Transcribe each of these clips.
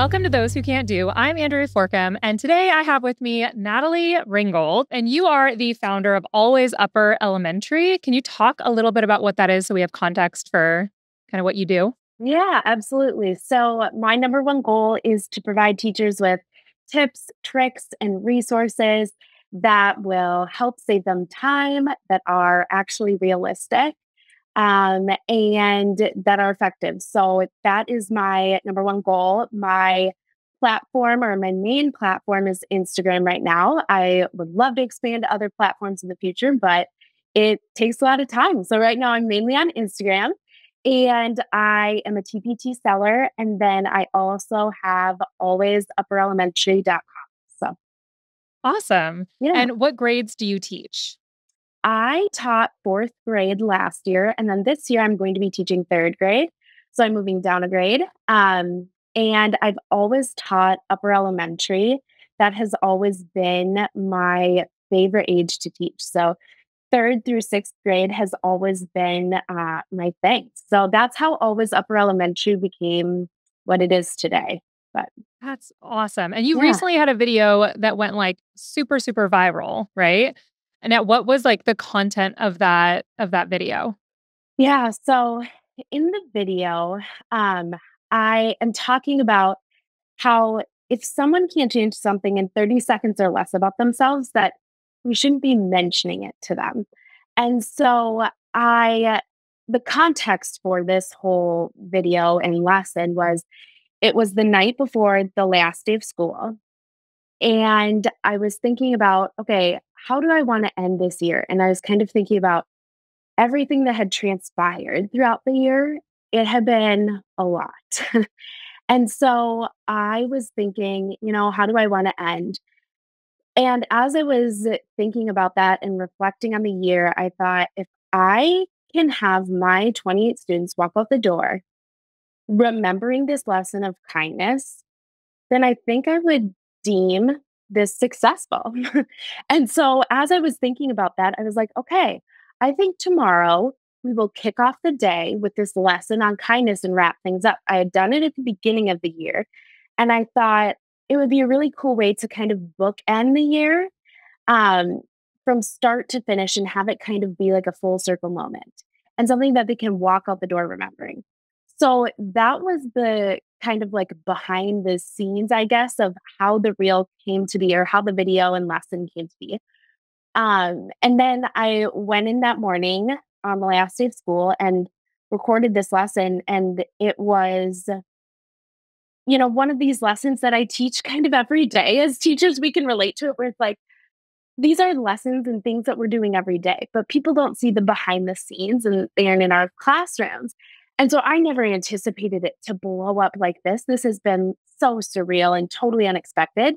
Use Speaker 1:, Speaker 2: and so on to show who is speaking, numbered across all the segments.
Speaker 1: Welcome to Those Who Can't Do. I'm Andrea Forkham, and today I have with me Natalie Ringold, and you are the founder of Always Upper Elementary. Can you talk a little bit about what that is so we have context for kind of what you do?
Speaker 2: Yeah, absolutely. So, my number one goal is to provide teachers with tips, tricks, and resources that will help save them time, that are actually realistic, and that are effective. So, that is my number one goal. My platform or my main platform is Instagram right now. I would love to expand to other platforms in the future, but it takes a lot of time. So, right now, I'm mainly on Instagram. And I am a TPT seller. And then I also have alwaysupperelementary.com. So,
Speaker 1: Awesome.
Speaker 2: yeah,
Speaker 1: And what grades do you teach?
Speaker 2: I taught fourth grade last year. And then this year I'm going to be teaching third grade. So, I'm moving down a grade. And I've always taught upper elementary. That has always been my favorite age to teach. So, third through sixth grade has always been my thing. So that's how always upper elementary became what it is today. But
Speaker 1: That's awesome. And you
Speaker 2: yeah,
Speaker 1: recently had a video that went like super, super viral, right? And now what was like the content of that video?
Speaker 2: yeah. So in the video, um, I am talking about how if someone can't change something in 30 seconds or less about themselves, that we shouldn't be mentioning it to them. And so the context for this whole video and lesson was it was the night before the last day of school. And I was thinking about, okay, how do I want to end this year? And I was kind of thinking about everything that had transpired throughout the year. It had been a lot. And so I was thinking, how do I want to end? And as I was thinking about that and reflecting on the year, I thought if I can have my 28 students walk out the door remembering this lesson of kindness, then I think I would deem this successful. And so as I was thinking about that, I was like, okay, I think tomorrow we will kick off the day with this lesson on kindness and wrap things up. I had done it at the beginning of the year, and I thought it would be a really cool way to kind of bookend the year um, from start to finish and have it kind of be like a full circle moment and something that they can walk out the door remembering. So that was the kind of like behind the scenes, I guess, of how the reel came to be or how the video and lesson came to be. And then I went in that morning on the last day of school and recorded this lesson. And it was, one of these lessons that I teach kind of every day. As teachers, we can relate to it where it's like, these are lessons and things that we're doing every day, but people don't see the behind the scenes and they aren't in our classrooms. And so I never anticipated it to blow up like this. This has been so surreal and totally unexpected.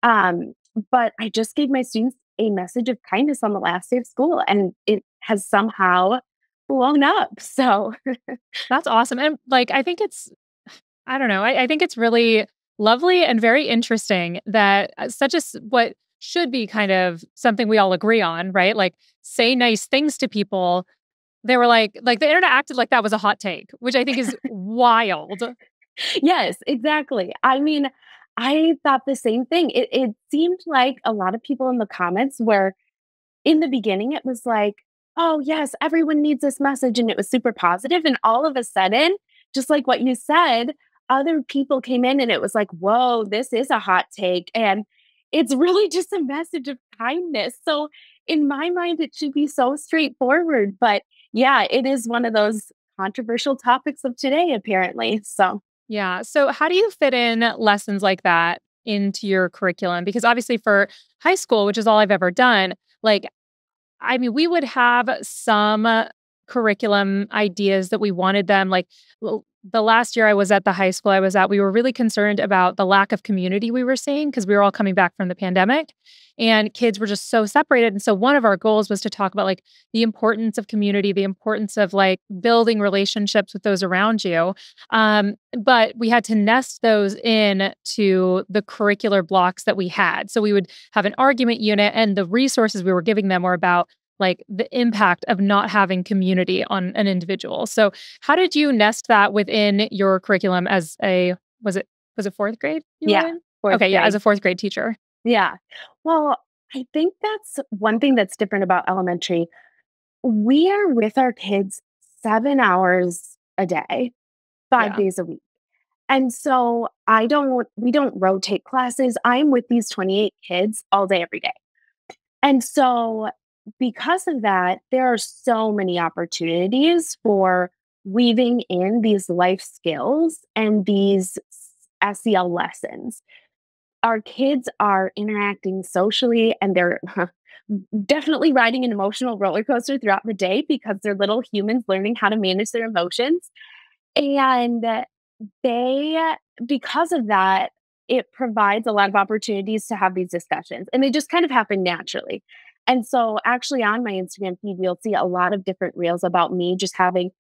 Speaker 2: Um, but I just gave my students a message of kindness on the last day of school, and it has somehow blown up. So,
Speaker 1: That's awesome. And like I don't know. I think it's really lovely and very interesting that what should be kind of something we all agree on, right? Like say nice things to people. They were like the internet acted like that was a hot take, which I think is wild.
Speaker 2: yes, exactly. I mean, I thought the same thing. It seemed like a lot of people in the comments were in the beginning, it was like, oh, yes, everyone needs this message. And it was super positive. And all of a sudden, just like what you said, other people came in and it was like, whoa, this is a hot take. And it's really just a message of kindness. So, in my mind, it should be so straightforward. But yeah, it is one of those controversial topics of today, apparently. So,
Speaker 1: Yeah. So how do you fit in lessons like that into your curriculum? Because obviously for high school, which is all I've ever done, like I mean, we would have some curriculum ideas that we wanted them. The last year I was at the high school I was at, we were really concerned about the lack of community we were seeing because we were all coming back from the pandemic and kids were just so separated. And so one of our goals was to talk about like the importance of community, the importance of like building relationships with those around you. But we had to nest those in to the curricular blocks that we had. So we would have an argument unit and the resources we were giving them were about like the impact of not having community on an individual. So how did you nest that within your curriculum as a was it Was it 4th grade you were
Speaker 2: Yeah,
Speaker 1: in?
Speaker 2: 4th
Speaker 1: Okay, yeah, as
Speaker 2: grade.
Speaker 1: a 4th grade teacher.
Speaker 2: Yeah. Well, I think that's one thing that's different about elementary. We are with our kids 7 hours a day, 5
Speaker 1: Yeah.
Speaker 2: days a week. And so we don't rotate classes. I'm with these 28 kids all day, every day. And so because of that, there are so many opportunities for weaving in these life skills and these SEL lessons. Our kids are interacting socially and they're definitely riding an emotional roller coaster throughout the day because they're little humans learning how to manage their emotions. And they because of that, it provides a lot of opportunities to have these discussions, and they just kind of happen naturally. And so, actually, on my Instagram feed, you'll see a lot of different reels about me just having,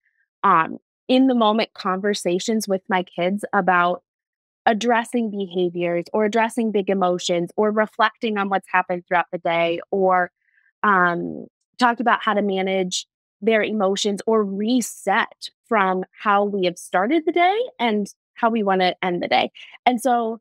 Speaker 2: um, in the moment conversations with my kids about addressing behaviors or addressing big emotions or reflecting on what's happened throughout the day or um, talk about how to manage their emotions or reset from how we have started the day and how we want to end the day. And so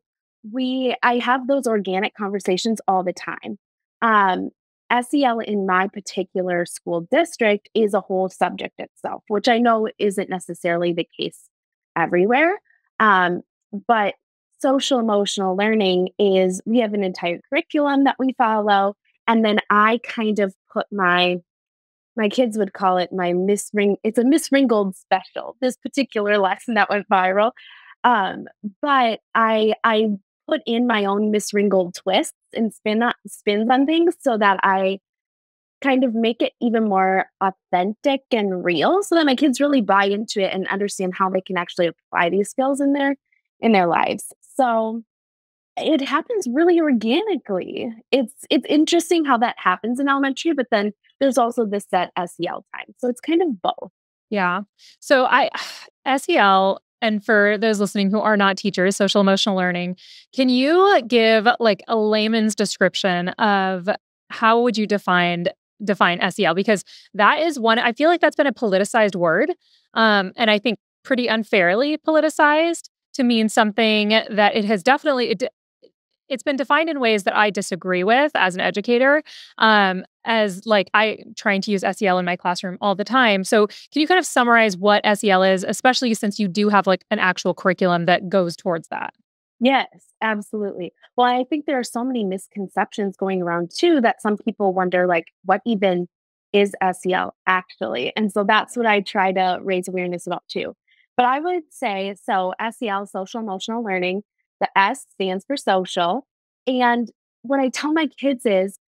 Speaker 2: I have those organic conversations all the time. Um, SEL in my particular school district is a whole subject itself, which I know isn't necessarily the case everywhere. Um, but social emotional learning is we have an entire curriculum that we follow. And then I kind of put my kids would call it my it's a Miss Ringold special, this particular lesson that went viral. Um, but I put in my own Miss Ringold twists and spins on things so that I kind of make it even more authentic and real so that my kids really buy into it and understand how they can actually apply these skills in their lives. So it happens really organically. It's interesting how that happens in elementary, but then there's also this set SEL time. So it's kind of both.
Speaker 1: Yeah. So SEL, and for those listening who are not teachers, social emotional learning, can you give like a layman's description of how would you define SEL? Because that is one, I feel like that's been a politicized word. And I think pretty unfairly politicized to mean something that it has definitely it's been defined in ways that I disagree with as an educator. As like I trying to use SEL in my classroom all the time. So can you kind of summarize what SEL is, especially since you do have like an actual curriculum that goes towards that?
Speaker 2: Yes, absolutely. Well, I think there are so many misconceptions going around too that some people wonder, like, what even is SEL actually? And so that's what I try to raise awareness about too. But I would say so SEL, social emotional learning, the S stands for social. And what I tell my kids is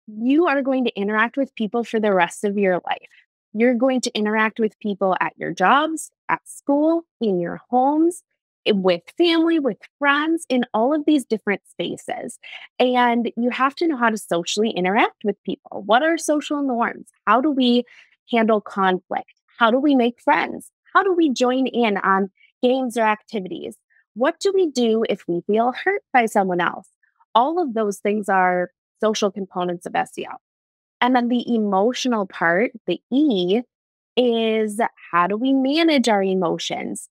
Speaker 2: you are going to interact with people for the rest of your life. You're going to interact with people at your jobs, at school, in your homes, with family, with friends, in all of these different spaces. And you have to know how to socially interact with people. What are social norms? How do we handle conflict? How do we make friends? How do we join in on games or activities? What do we do if we feel hurt by someone else? All of those things are social components of SEL. And then the emotional part, the E, is how do we manage our emotions?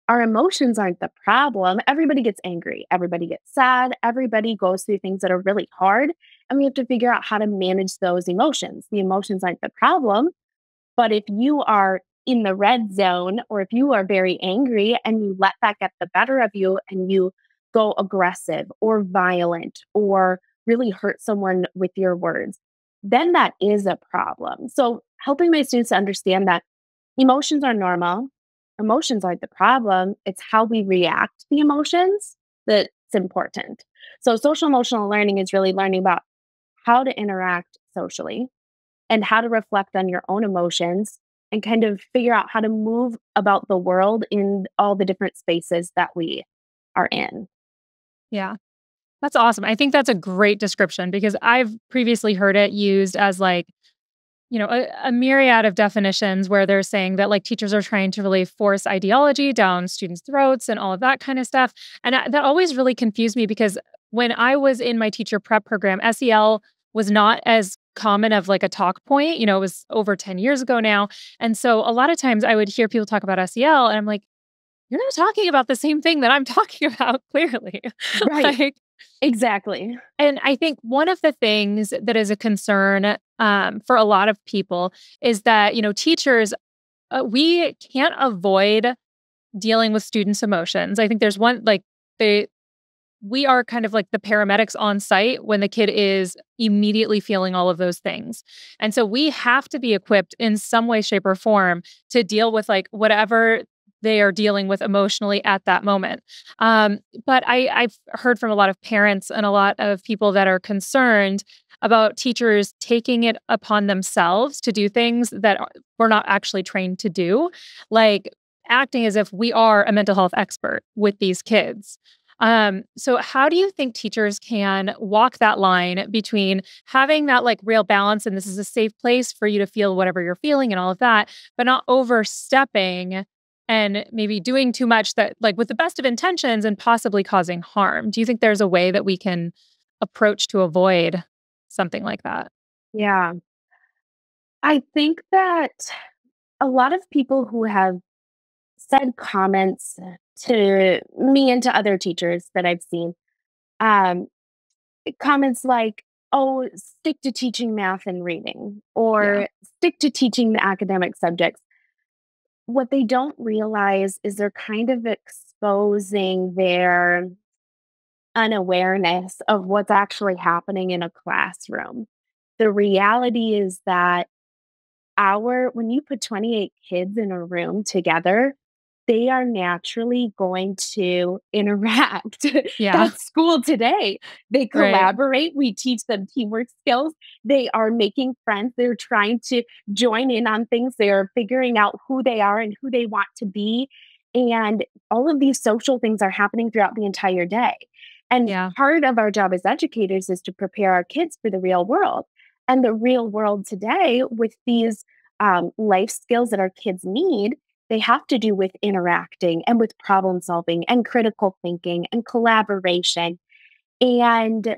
Speaker 2: Our emotions aren't the problem. Everybody gets angry, everybody gets sad, everybody goes through things that are really hard. And we have to figure out how to manage those emotions. The emotions aren't the problem. But if you are in the red zone, or if you are very angry and you let that get the better of you and you go aggressive or violent or really hurt someone with your words, then that is a problem. So, helping my students to understand that emotions are normal, emotions aren't the problem. It's how we react to the emotions that's important. So, social emotional learning is really learning about how to interact socially and how to reflect on your own emotions and kind of figure out how to move about the world in all the different spaces that we are in.
Speaker 1: Yeah. That's awesome. I think that's a great description because I've previously heard it used as like, a myriad of definitions where they're saying that like teachers are trying to really force ideology down students' throats and all of that kind of stuff. And that always really confused me because when I was in my teacher prep program, SEL was not as common of like a talk point. It was over 10 years ago now. And so a lot of times I would hear people talk about SEL and I'm like, you're not talking about the same thing that I'm talking about clearly.
Speaker 2: Right.
Speaker 1: Like,
Speaker 2: Exactly.
Speaker 1: and I think one of the things that is a concern for a lot of people is that, teachers, we can't avoid dealing with students' emotions. I think there's one, like, they, we are kind of like the paramedics on site when the kid is immediately feeling all of those things. And so we have to be equipped in some way, shape, or form to deal with like whatever they are dealing with emotionally at that moment. But I've heard from a lot of parents and a lot of people that are concerned about teachers taking it upon themselves to do things that we're not actually trained to do, like acting as if we are a mental health expert with these kids. So how do you think teachers can walk that line between having that like real balance and this is a safe place for you to feel whatever you're feeling and all of that, but not overstepping and maybe doing too much that like with the best of intentions and possibly causing harm? Do you think there's a way that we can approach to avoid something like that?
Speaker 2: Yeah. I think that a lot of people who have said comments to me and to other teachers that I've seen, um, comments like, oh, stick to teaching math and reading,
Speaker 1: Yeah.
Speaker 2: or stick to teaching the academic subjects. What they don't realize is they're kind of exposing their unawareness of what's actually happening in a classroom. The reality is that when you put 28 kids in a room together, they are naturally going to interact.
Speaker 1: Yeah.
Speaker 2: That's school today. They
Speaker 1: Right.
Speaker 2: collaborate. We teach them teamwork skills. They are making friends. They're trying to join in on things. They're figuring out who they are and who they want to be. And all of these social things are happening throughout the entire day. And
Speaker 1: Yeah.
Speaker 2: part of our job as educators is to prepare our kids for the real world. And the real world today, with these life skills that our kids need, they have to do with interacting and with problem solving and critical thinking and collaboration. And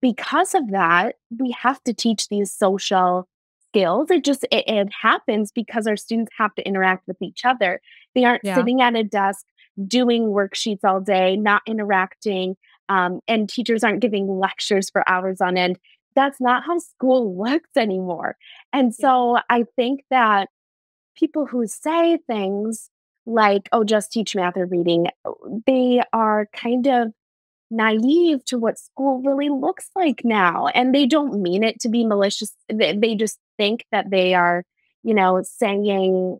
Speaker 2: because of that, we have to teach these social skills. It happens because our students have to interact with each other. They aren't
Speaker 1: Yeah.
Speaker 2: sitting at a desk doing worksheets all day, not interacting, and teachers aren't giving lectures for hours on end. That's not how school looks anymore. And
Speaker 1: Yeah.
Speaker 2: so I think that people who say things like, "Oh, just teach math or reading," they are kind of naive to what school really looks like now, and they don't mean it to be malicious. They just think that they are, saying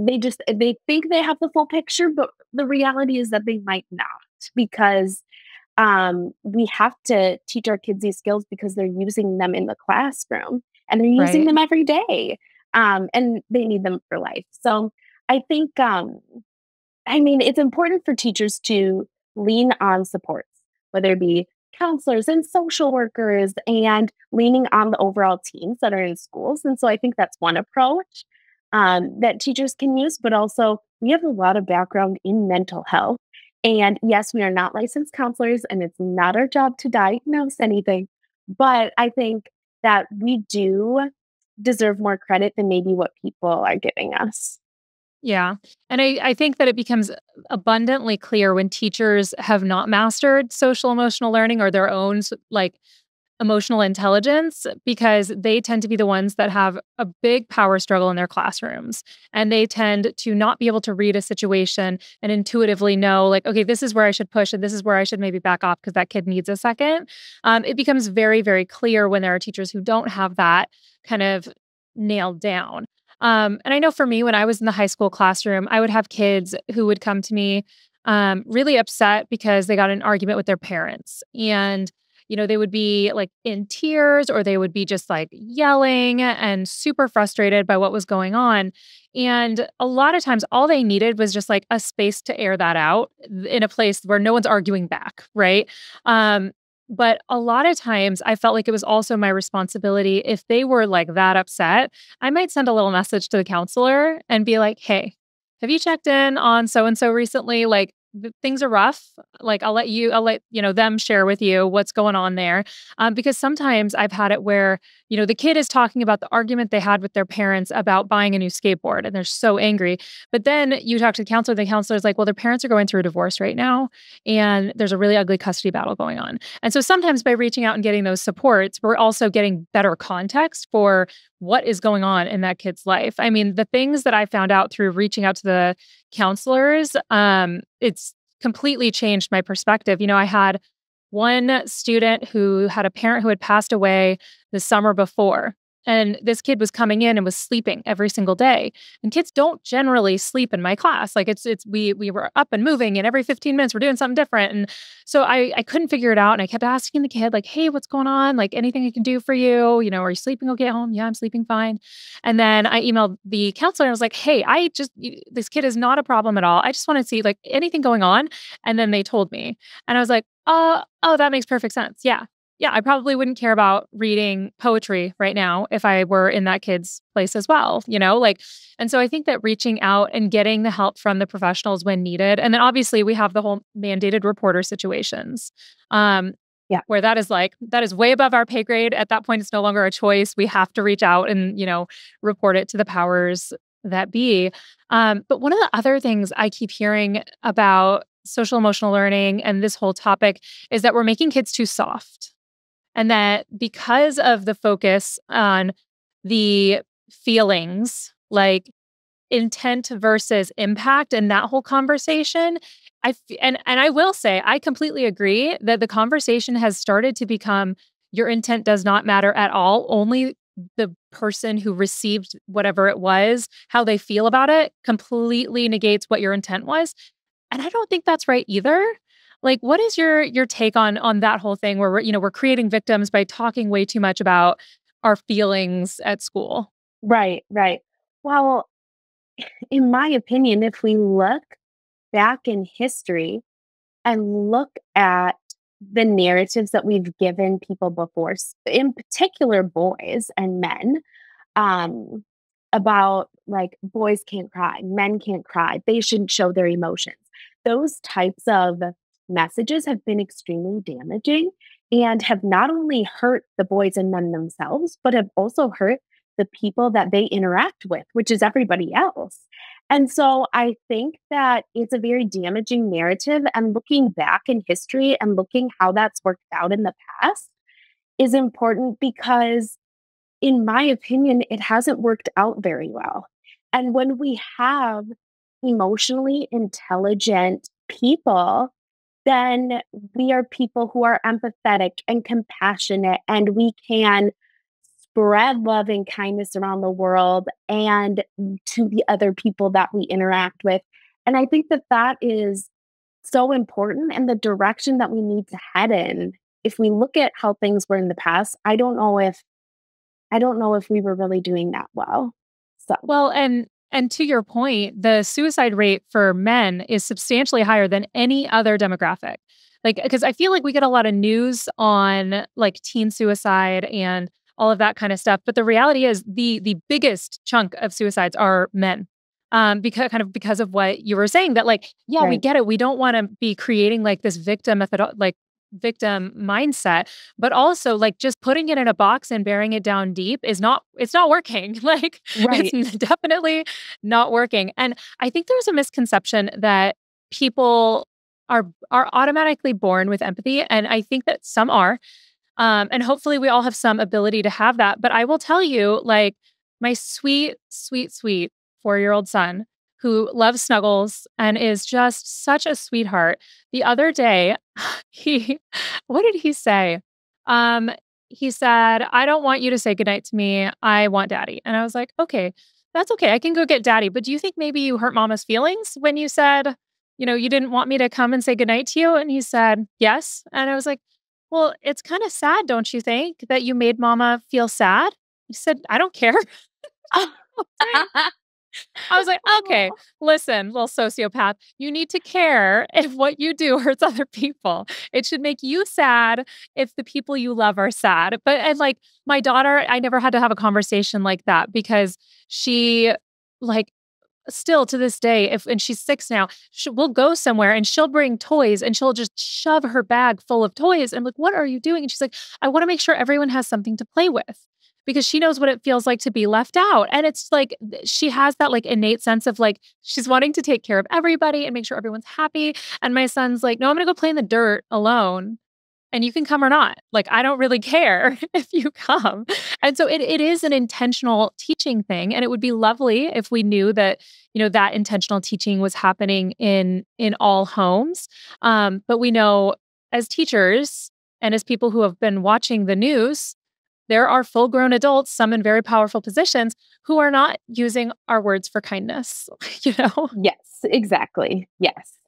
Speaker 2: they think they have the full picture, but the reality is that they might not, because we have to teach our kids these skills because they're using them in the classroom and they're using
Speaker 1: Right.
Speaker 2: them every day. And they need them for life. So I think, it's important for teachers to lean on supports, whether it be counselors and social workers, and leaning on the overall teams that are in schools. And so I think that's one approach that teachers can use, but also we have a lot of background in mental health. And yes, we are not licensed counselors, and it's not our job to diagnose anything. But I think that we do deserve more credit than maybe what people are giving us.
Speaker 1: Yeah. And I think that it becomes abundantly clear when teachers have not mastered social emotional learning or their own like emotional intelligence because they tend to be the ones that have a big power struggle in their classrooms. And they tend to not be able to read a situation and intuitively know, like, okay, this is where I should push and this is where I should maybe back off because that kid needs a second. It becomes very, very clear when there are teachers who don't have that kind of nailed down. And I know for me, when I was in the high school classroom, I would have kids who would come to me really upset because they got in an argument with their parents. And they would be like in tears or they would be just like yelling and super frustrated by what was going on. And a lot of times, all they needed was just like a space to air that out in a place where no one's arguing back. Right. But a lot of times, I felt like it was also my responsibility. If they were like that upset, I might send a little message to the counselor and be like, hey, have you checked in on so and so recently? Like, things are rough. Like I'll let, them share with you what's going on there. Because sometimes I've had it where, the kid is talking about the argument they had with their parents about buying a new skateboard and they're so angry. But then you talk to the counselor's like, well, their parents are going through a divorce right now and there's a really ugly custody battle going on. And so sometimes by reaching out and getting those supports, we're also getting better context for what is going on in that kid's life. I mean, the things that I found out through reaching out to the counselors, it's completely changed my perspective. I had one student who had a parent who had passed away the summer before. And this kid was coming in and was sleeping every single day. And kids don't generally sleep in my class. Like we were up and moving, and every 15 minutes we're doing something different. And so I couldn't figure it out. And I kept asking the kid, like, hey, what's going on? Like, anything I can do for you? Are you sleeping okay at home? Yeah, I'm sleeping fine. And then I emailed the counselor and I was like, hey, this kid is not a problem at all. I just want to see like anything going on. And then they told me. And I was like, oh, that makes perfect sense. Yeah. Yeah, I probably wouldn't care about reading poetry right now if I were in that kid's place as well, and so I think that reaching out and getting the help from the professionals when needed. And then obviously we have the whole mandated reporter situations.
Speaker 2: Yeah.
Speaker 1: Where that is way above our pay grade. At that point, it's no longer a choice. We have to reach out and, report it to the powers that be. But one of the other things I keep hearing about social emotional learning and this whole topic is that we're making kids too soft. And that because of the focus on the feelings, like intent versus impact and that whole conversation, and I will say, I completely agree that the conversation has started to become your intent does not matter at all. Only the person who received whatever it was, how they feel about it, completely negates what your intent was. And I don't think that's right either. Like, what is your take on that whole thing where we're creating victims by talking way too much about our feelings at school?
Speaker 2: Right, right. Well, in my opinion, if we look back in history and look at the narratives that we've given people before, in particular boys and men, um, about like boys can't cry, men can't cry, they shouldn't show their emotions. Those types of messages have been extremely damaging and have not only hurt the boys and men themselves, but have also hurt the people that they interact with, which is everybody else. And so I think that it's a very damaging narrative. And looking back in history and looking how that's worked out in the past is important because in my opinion, it hasn't worked out very well. And when we have emotionally intelligent people, then we are people who are empathetic and compassionate, and we can spread love and kindness around the world and to the other people that we interact with. And I think that that is so important and the direction that we need to head in. If we look at how things were in the past, I don't know if we were really doing that well. So,
Speaker 1: Well, and to your point, the suicide rate for men is substantially higher than any other demographic. Like, because I feel like we get a lot of news on like teen suicide and all of that kind of stuff, but the reality is the biggest chunk of suicides are men. Because of what you were saying, that like, yeah, we
Speaker 2: right,
Speaker 1: get it. We don't want to be creating like this victim mindset, but also like just putting it in a box and burying it down deep it's not working. Like
Speaker 2: right,
Speaker 1: it's definitely not working. And I think there's a misconception that people are automatically born with empathy, and I think that some are. And hopefully we all have some ability to have that. But I will tell you, like, my sweet, sweet, sweet 4-year-old son who loves snuggles and is just such a sweetheart. The other day, he, what did he say? Um, he said, I don't want you to say goodnight to me. I want daddy. And I was like, okay, that's okay. I can go get daddy. But do you think maybe you hurt mama's feelings when you said, you didn't want me to come and say goodnight to you? And he said, yes. And I was like, well, it's kind of sad, don't you think, that you made mama feel sad? He said, I don't care. I was like, okay,
Speaker 2: Oh,
Speaker 1: listen, little sociopath, you need to care if what you do hurts other people. It should make you sad if the people you love are sad. And like my daughter, I never had to have a conversation like that because she like still to this day, if and she's 6 now, we'll go somewhere and she'll bring toys and she'll just shove her bag full of toys. I'm like, "What are you doing?" And she's like, "I wanna make sure everyone has something to play with." Because she knows what it feels like to be left out. And it's like she has that like innate sense of like she's wanting to take care of everybody and make sure everyone's happy. And my son's like, "No, I'm gonna go play in the dirt alone." And you can come or not. Like, I don't really care if you come. And so it is an intentional teaching thing. And it would be lovely if we knew that, that intentional teaching was happening in all homes. But we know as teachers and as people who have been watching the news, there are full grown adults, some in very powerful positions, who are not using our words for kindness, you know?
Speaker 2: Yes, exactly. Yes.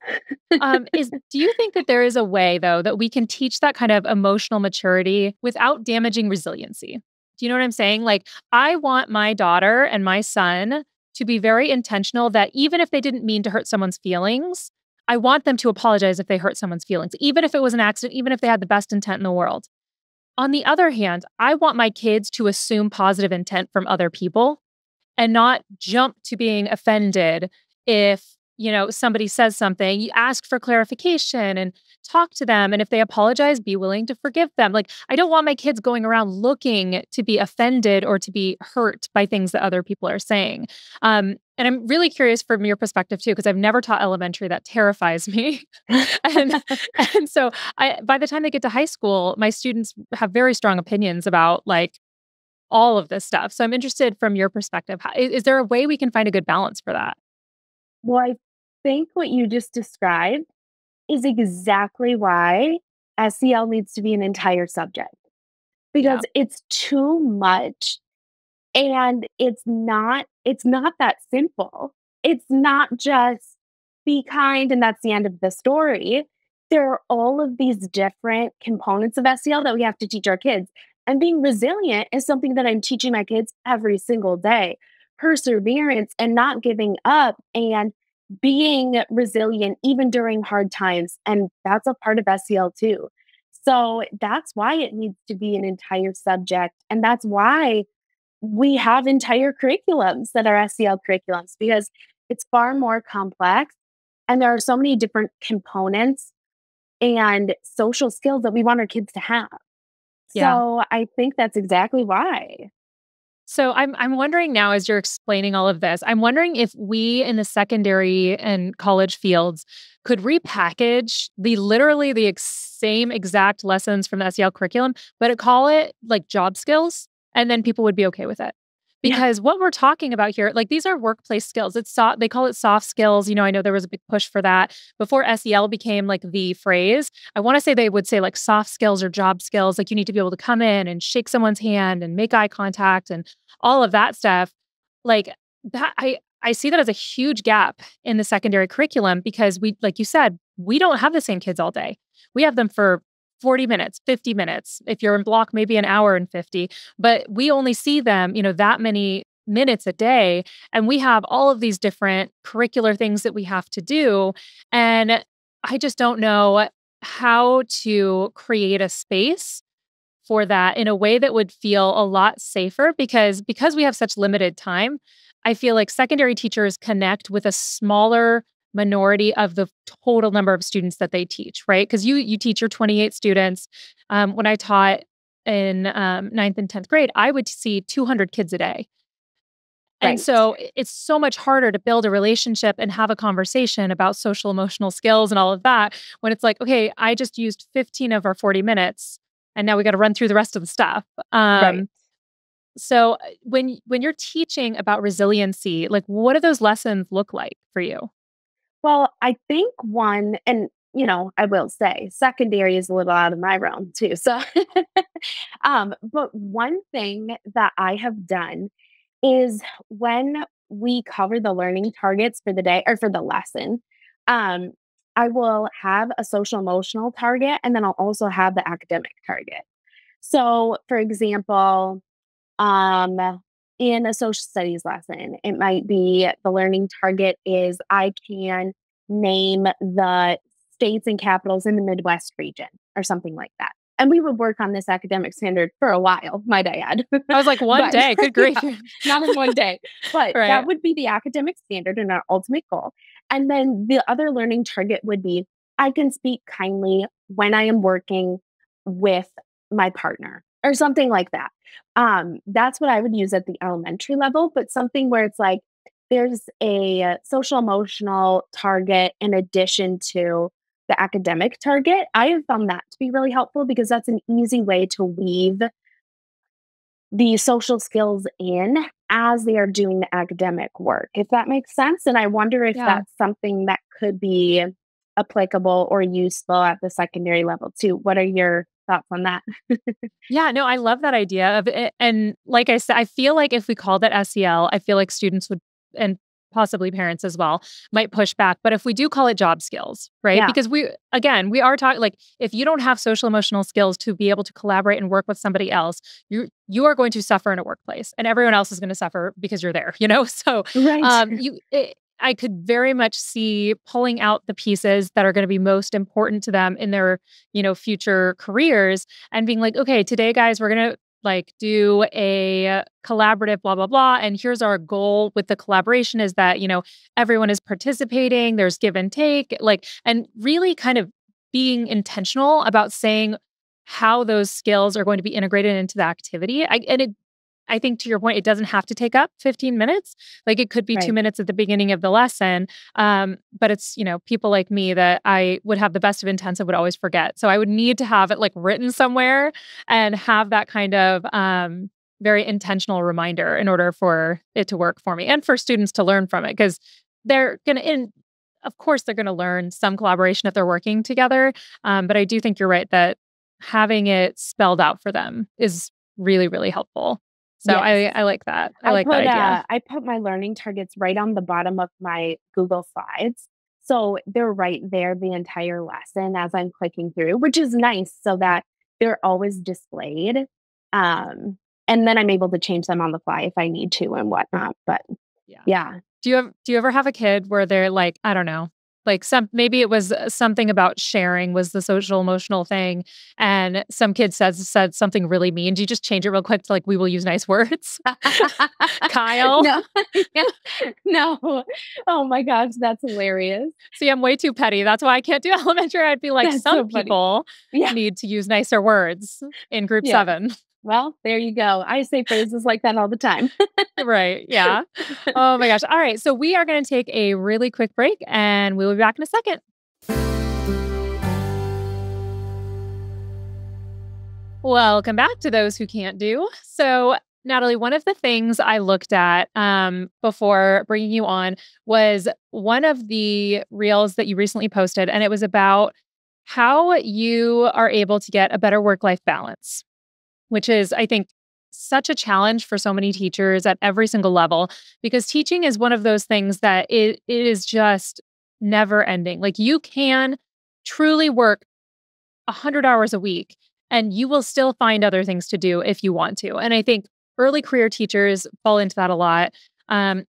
Speaker 1: Do you think that there is a way though that we can teach that kind of emotional maturity without damaging resiliency? Do you know what I'm saying? Like, I want my daughter and my son to be very intentional that even if they didn't mean to hurt someone's feelings, I want them to apologize if they hurt someone's feelings, even if it was an accident, even if they had the best intent in the world. On the other hand, I want my kids to assume positive intent from other people and not jump to being offended if, somebody says something. You ask for clarification and talk to them. And if they apologize, be willing to forgive them. Like, I don't want my kids going around looking to be offended or to be hurt by things that other people are saying. And I'm really curious from your perspective too, because I've never taught elementary. That terrifies me. and and so by the time they get to high school, my students have very strong opinions about like all of this stuff. So I'm interested from your perspective. Is there a way we can find a good balance for that?
Speaker 2: Well, I think what you just described is exactly why SEL needs to be an entire subject because
Speaker 1: Yeah.
Speaker 2: it's too much and it's not that simple. It's not just be kind and that's the end of the story. There are all of these different components of SEL that we have to teach our kids. And being resilient is something that I'm teaching my kids every single day. Perseverance and not giving up and being resilient even during hard times. And that's a part of SEL too. So that's why it needs to be an entire subject. And that's why we have entire curriculums that are SEL curriculums because it's far more complex and there are so many different components and social skills that we want our kids to have.
Speaker 1: Yeah.
Speaker 2: So I think that's exactly why.
Speaker 1: So I'm wondering now as you're explaining all of this, I'm wondering if we in the secondary and college fields could repackage same exact lessons from the SEL curriculum, but call it like job skills, and then people would be okay with it.
Speaker 2: Yeah.
Speaker 1: Because what we're talking about here, like these are workplace skills. They call it soft skills. I know there was a big push for that before SEL became like the phrase. I want to say they would say like soft skills or job skills. Like you need to be able to come in and shake someone's hand and make eye contact and all of that stuff. Like that, I see that as a huge gap in the secondary curriculum because we, like you said, we don't have the same kids all day. We have them for 40 minutes, 50 minutes. If you're in block, maybe an hour and 50, but we only see them, that many minutes a day. And we have all of these different curricular things that we have to do. And I just don't know how to create a space for that in a way that would feel a lot safer because we have such limited time. I feel like secondary teachers connect with a smaller minority of the total number of students that they teach, right? Because you teach your 28 students. When I taught in ninth and 10th grade, I would see 200 kids a day. And
Speaker 2: Right.
Speaker 1: so it's so much harder to build a relationship and have a conversation about social emotional skills and all of that when it's like, okay, I just used 15 of our 40 minutes and now we got to run through the rest of the stuff.
Speaker 2: Right.
Speaker 1: So when you're teaching about resiliency, like what do those lessons look like for you?
Speaker 2: Well, I think one, and I will say secondary is a little out of my realm too. So, but one thing that I have done is when we cover the learning targets for the day or for the lesson, um, I will have a social emotional target and then I'll also have the academic target. So, for example, in a social studies lesson, it might be the learning target is I can name the states and capitals in the Midwest region or something like that. And we would work on this academic standard for a while, might I add.
Speaker 1: I was like, one
Speaker 2: But
Speaker 1: day, good grief.
Speaker 2: yeah, not in one day. But that
Speaker 1: Right.
Speaker 2: would be the academic standard and our ultimate goal. And then the other learning target would be I can speak kindly when I am working with my partner or something like that. That's what I would use at the elementary level, but something where it's like there's a social emotional target in addition to the academic target. I have found that to be really helpful because that's an easy way to weave the social skills in as they are doing the academic work, if that makes sense. And I wonder if
Speaker 1: Yeah.
Speaker 2: that's something that could be applicable or useful at the secondary level too. What are your thoughts on that?
Speaker 1: Yeah, no, I love that idea of it. And like I said, I feel like if we called it SEL, I feel like students would, and possibly parents as well, might push back. But if we do call it job skills, right?
Speaker 2: Yeah,
Speaker 1: Because again, we are talking like if you don't have social emotional skills to be able to collaborate and work with somebody else, you are going to suffer in a workplace, and everyone else is going to suffer because you're there. So
Speaker 2: right.
Speaker 1: I could very much see pulling out the pieces that are going to be most important to them in their future careers and being like, okay, today, guys, we're going to like do a collaborative, blah, blah, blah. And here's our goal with the collaboration is that, everyone is participating, there's give and take, like, and really kind of being intentional about saying how those skills are going to be integrated into the activity. I think to your point, it doesn't have to take up 15 minutes. Like it could be
Speaker 2: Right.
Speaker 1: 2 minutes at the beginning of the lesson. But it's, people like me that I would have the best of intents and would always forget. So I would need to have it like written somewhere and have that kind of very intentional reminder in order for it to work for me and for students to learn from it. Because they're going to, of course, they're going to learn some collaboration if they're working together. But I do think you're right that having it spelled out for them is really, really helpful. So
Speaker 2: Yes.
Speaker 1: I like that. I like that idea.
Speaker 2: I put my learning targets right on the bottom of my Google Slides. So they're right there the entire lesson as I'm clicking through, which is nice so that they're always displayed. Um, and then I'm able to change them on the fly if I need to and whatnot. But
Speaker 1: Yeah.
Speaker 2: yeah.
Speaker 1: Do you ever have a kid where they're like, I don't know, like maybe it was something about sharing was the social emotional thing, and some kid said something really mean. Do you just change it real quick to like we will use nice words? Kyle.
Speaker 2: No. Yeah. No. Oh my gosh, that's hilarious.
Speaker 1: See, I'm way too petty. That's why I can't do elementary. I'd be like,
Speaker 2: That's
Speaker 1: some
Speaker 2: so funny.
Speaker 1: people
Speaker 2: Yeah.
Speaker 1: need to use nicer words in group
Speaker 2: Yeah.
Speaker 1: 7.
Speaker 2: Well, there you go. I say phrases like that all the time.
Speaker 1: Right. Yeah. Oh my gosh. All right. So we are going to take a really quick break and we will be back in a second. Welcome back to Those Who Can't Do. So, Natalie, one of the things I looked at before bringing you on was one of the reels that you recently posted, and it was about how you are able to get a better work-life balance, which is, I think, such a challenge for so many teachers at every single level, because teaching is one of those things that it is just never ending. Like you can truly work 100 hours a week and you will still find other things to do if you want to. And I think early career teachers fall into that a lot.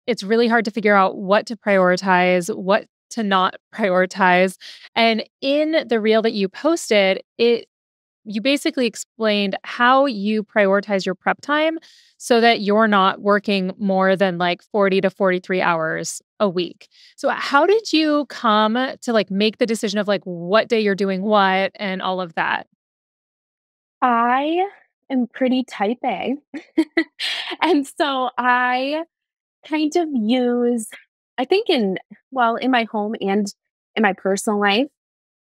Speaker 1: It's really hard to figure out what to prioritize, what to not prioritize. And in the reel that you posted, you basically explained how you prioritize your prep time so that you're not working more than like 40 to 43 hours a week. So how did you come to like make the decision of like what day you're doing what and all of that?
Speaker 2: I am pretty type A. And so I kind of use, I think in my home and in my personal life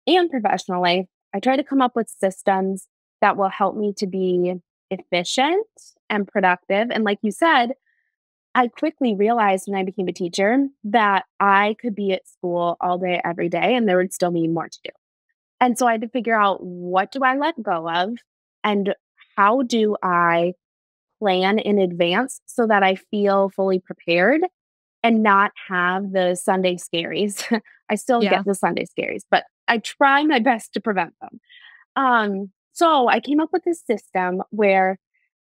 Speaker 2: and professional life, I try to come up with systems that will help me to be efficient and productive. And like you said, I quickly realized when I became a teacher that I could be at school all day, every day, and there would still be more to do. And so I had to figure out what do I let go of and how do I plan in advance so that I feel fully prepared and not have the Sunday scaries. I still get
Speaker 1: Yeah.
Speaker 2: the Sunday scaries, but I try my best to prevent them. So I came up with this system where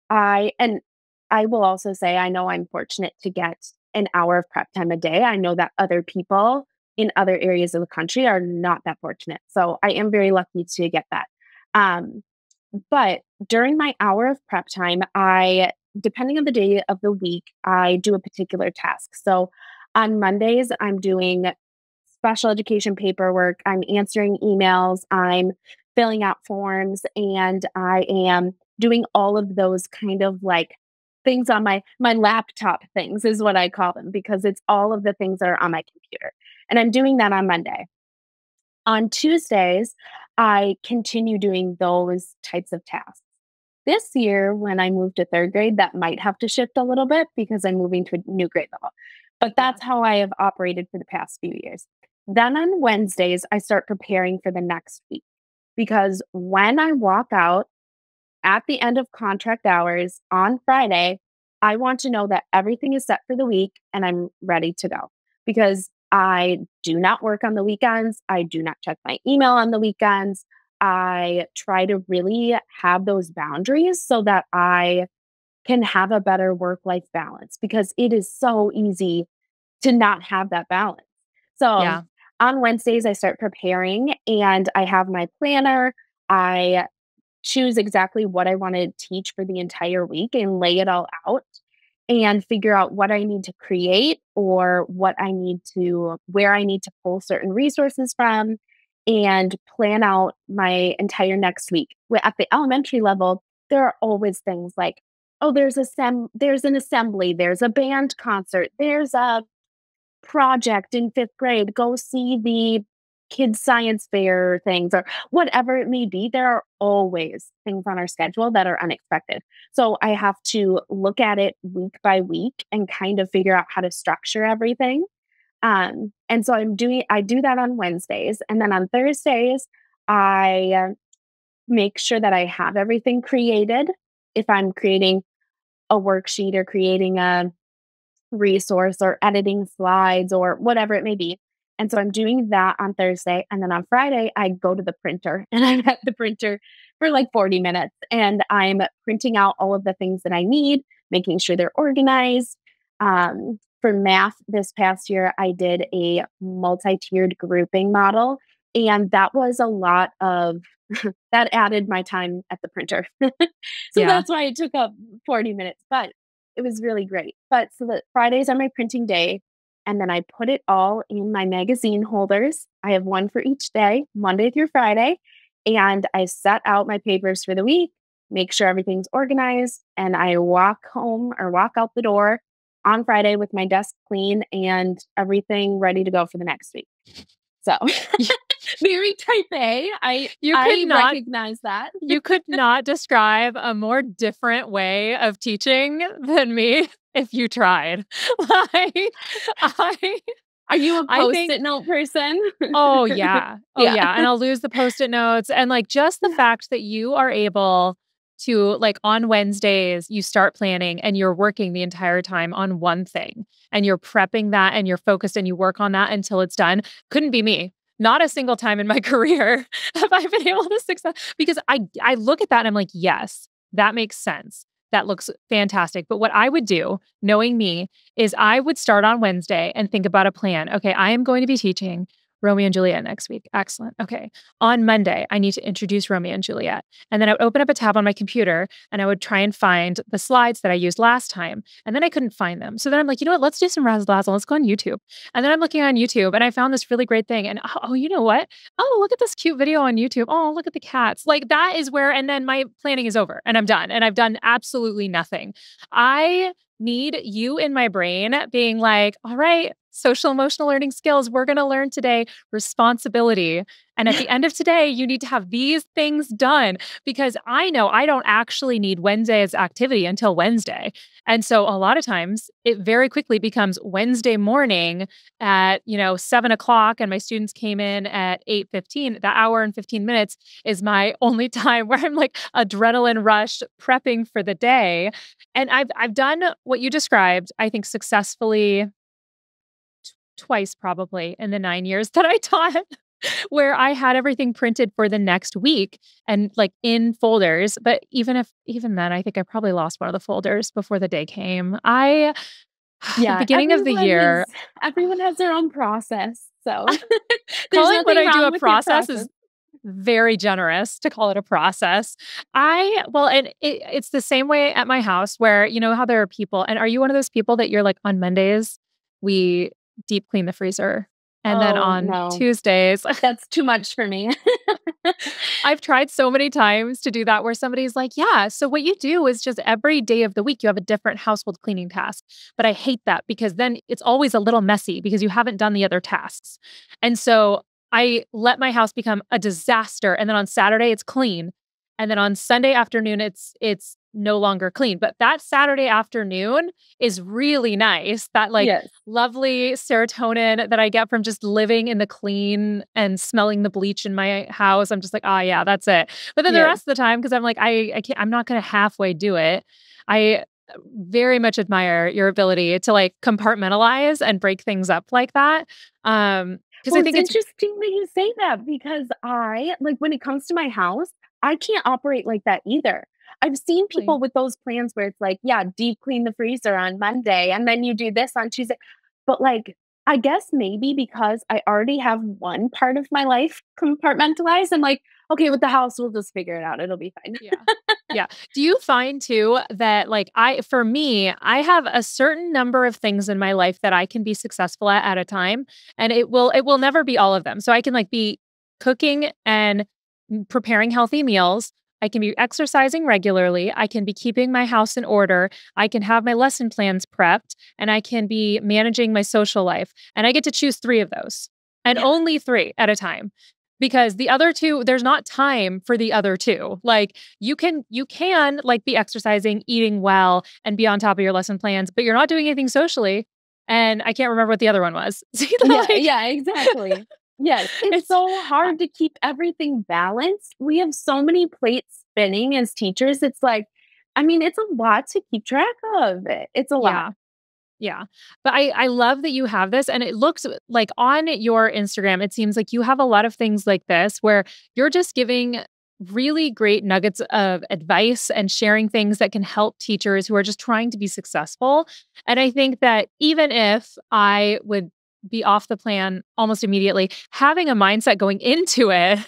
Speaker 2: and I will also say I know I'm fortunate to get an hour of prep time a day. I know that other people in other areas of the country are not that fortunate. So I am very lucky to get that. Um, But during my hour of prep time, depending on the day of the week, I do a particular task. So on Mondays, I'm doing special education paperwork, I'm answering emails, I'm filling out forms, and I am doing all of those kind of like things on my laptop things is what I call them because it's all of the things that are on my computer. And I'm doing that on Monday. On Tuesdays, I continue doing those types of tasks. This year, when I moved to third grade, that might have to shift a little bit because I'm moving to a new grade level. But
Speaker 1: Yeah.
Speaker 2: that's how I have operated for the past few years. Then on Wednesdays, I start preparing for the next week because when I walk out at the end of contract hours on Friday, I want to know that everything is set for the week and I'm ready to go because I do not work on the weekends. I do not check my email on the weekends. I try to really have those boundaries so that I can have a better work life balance because it is so easy to not have that balance. So
Speaker 1: Yeah.
Speaker 2: on Wednesdays, I start preparing and I have my planner. I choose exactly what I want to teach for the entire week and lay it all out and figure out what I need to create or where I need to pull certain resources from and plan out my entire next week. At the elementary level, there are always things like, oh, there's an assembly, there's a band concert, there's a project in fifth grade, go see the kids' science fair things or whatever it may be. There are always things on our schedule that are unexpected. So I have to look at it week by week and kind of figure out how to structure everything. And so I do that on Wednesdays. And then on Thursdays, I make sure that I have everything created. If I'm creating a worksheet or creating a resource or editing slides or whatever it may be. And so I'm doing that on Thursday. And then on Friday, I go to the printer and I'm at the printer for like 40 minutes and I'm printing out all of the things that I need, making sure they're organized. For math this past year, I did a multi tiered grouping model. And that was a lot of that added my time at the printer. So
Speaker 1: Yeah.
Speaker 2: that's why it took up 40 minutes. But it was really great. But so that Fridays are my printing day, and then I put it all in my magazine holders. I have one for each day, Monday through Friday, and I set out my papers for the week, make sure everything's organized, and I walk home or walk out the door on Friday with my desk clean and everything ready to go for the next week. So very type A.
Speaker 1: You could
Speaker 2: I
Speaker 1: not
Speaker 2: recognize that.
Speaker 1: you could not describe a more different way of teaching than me if you tried. Like, I
Speaker 2: Are you a
Speaker 1: I think
Speaker 2: post-it note person?
Speaker 1: oh, yeah. Oh,
Speaker 2: Yeah.
Speaker 1: yeah, and I'll lose the Post-it notes, and, like, just the fact that you are able to like, on Wednesdays, you start planning and you're working the entire time on one thing, and you're prepping that, and you're focused, and you work on that until it's done, couldn't be me. Not a single time in my career have I been able to success because I look at that and I'm like, "Yes, that makes sense. That looks fantastic." But what I would do, knowing me, is I would start on Wednesday and think about a plan. Okay, I am going to be teaching Romeo and Juliet next week. Excellent. Okay. On Monday, I need to introduce Romeo and Juliet. And then I would open up a tab on my computer and I would try and find the slides that I used last time. And then I couldn't find them. So then I'm like, you know what? Let's do some razzle dazzle. Let's go on YouTube. And then I'm looking on YouTube and I found this really great thing. And oh, you know what? Oh, look at this cute video on YouTube. Oh, look at the cats. Like that is where, and then my planning is over and I'm done. And I've done absolutely nothing. I need you in my brain being like, all right, social emotional learning skills, we're going to learn today responsibility. And at the end of today, you need to have these things done because I know I don't actually need Wednesday's activity until Wednesday. And so a lot of times it very quickly becomes Wednesday morning at, 7 o'clock and my students came in at 8:15. That hour and 15 minutes is my only time where I'm like adrenaline rush prepping for the day. And I've done what you described, I think successfully twice probably in the 9 years that I taught, where I had everything printed for the next week and like in folders. But even then, I think I probably lost one of the folders before the day came. The
Speaker 2: Yeah,
Speaker 1: beginning of the year,
Speaker 2: everyone has their own process. So there's
Speaker 1: calling what
Speaker 2: nothing
Speaker 1: I do
Speaker 2: wrong
Speaker 1: a
Speaker 2: with your
Speaker 1: process
Speaker 2: process.
Speaker 1: is very generous to call it a process. It's the same way at my house where, you know, how there are people, and are you one of those people that you're like on Mondays, we deep clean the freezer. And then
Speaker 2: Oh,
Speaker 1: on
Speaker 2: no.
Speaker 1: Tuesdays,
Speaker 2: That's too much for me.
Speaker 1: I've tried so many times to do that where somebody's like, yeah, so what you do is just every day of the week, you have a different household cleaning task. But I hate that because then it's always a little messy because you haven't done the other tasks. And so I let my house become a disaster. And then on Saturday, it's clean. And then on Sunday afternoon, it's no longer clean. But that Saturday afternoon is really nice. That like
Speaker 2: Yes.
Speaker 1: lovely serotonin that I get from just living in the clean and smelling the bleach in my house. I'm just like, oh yeah, that's it. But then the
Speaker 2: Yes.
Speaker 1: rest of the time, because I'm like, I can't, I'm not going to halfway do it. I very much admire your ability to like compartmentalize and break things up like that. Because
Speaker 2: Well,
Speaker 1: I
Speaker 2: it's
Speaker 1: think it's
Speaker 2: interesting that you say that because I like, when it comes to my house, I can't operate like that either. I've seen
Speaker 1: really,
Speaker 2: people with those plans where it's like, yeah, deep clean the freezer on Monday, and then you do this on Tuesday. But, like, I guess maybe because I already have one part of my life compartmentalized, I'm like, "Okay, with the house, we'll just figure it out. It'll be fine."
Speaker 1: yeah. Yeah. Do you find too that like for me, I have a certain number of things in my life that I can be successful at a time, and it will never be all of them. So I can like be cooking and preparing healthy meals. I can be exercising regularly. I can be keeping my house in order. I can have my lesson plans prepped, and I can be managing my social life. And I get to choose 3 of those, and
Speaker 2: Yeah.
Speaker 1: only 3 at a time. Because the other 2, there's not time for the other 2. Like you can like be exercising, eating well, and be on top of your lesson plans, but you're not doing anything socially. And I can't remember what the other one was. So,
Speaker 2: Yeah,
Speaker 1: like
Speaker 2: yeah, exactly. Yes, it's
Speaker 1: it's
Speaker 2: so hard to keep everything balanced. We have so many plates spinning as teachers. It's like, I mean, it's a lot to keep track of. It's a lot.
Speaker 1: yeah. Yeah. But I love that you have this, and it looks like on your Instagram, it seems like you have a lot of things like this where you're just giving really great nuggets of advice and sharing things that can help teachers who are just trying to be successful. And I think that even if I would be off the plan almost immediately, having a mindset going into it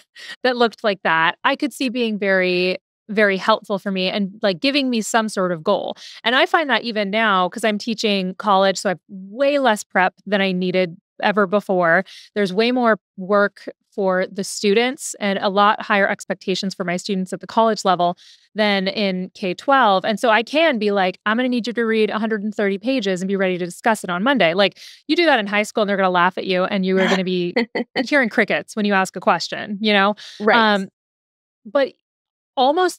Speaker 1: that looked like that, I could see being very, very helpful for me and like giving me some sort of goal. And I find that even now, because I'm teaching college, so I've way less prep than I needed ever before. There's way more work for the students and a lot higher expectations for my students at the college level than in K 12. And so I can be like, I'm going to need you to read 130 pages and be ready to discuss it on Monday. Like you do that in high school and they're going to laugh at you and you are going to be hearing crickets when you ask a question, you know?
Speaker 2: Right.
Speaker 1: Um, but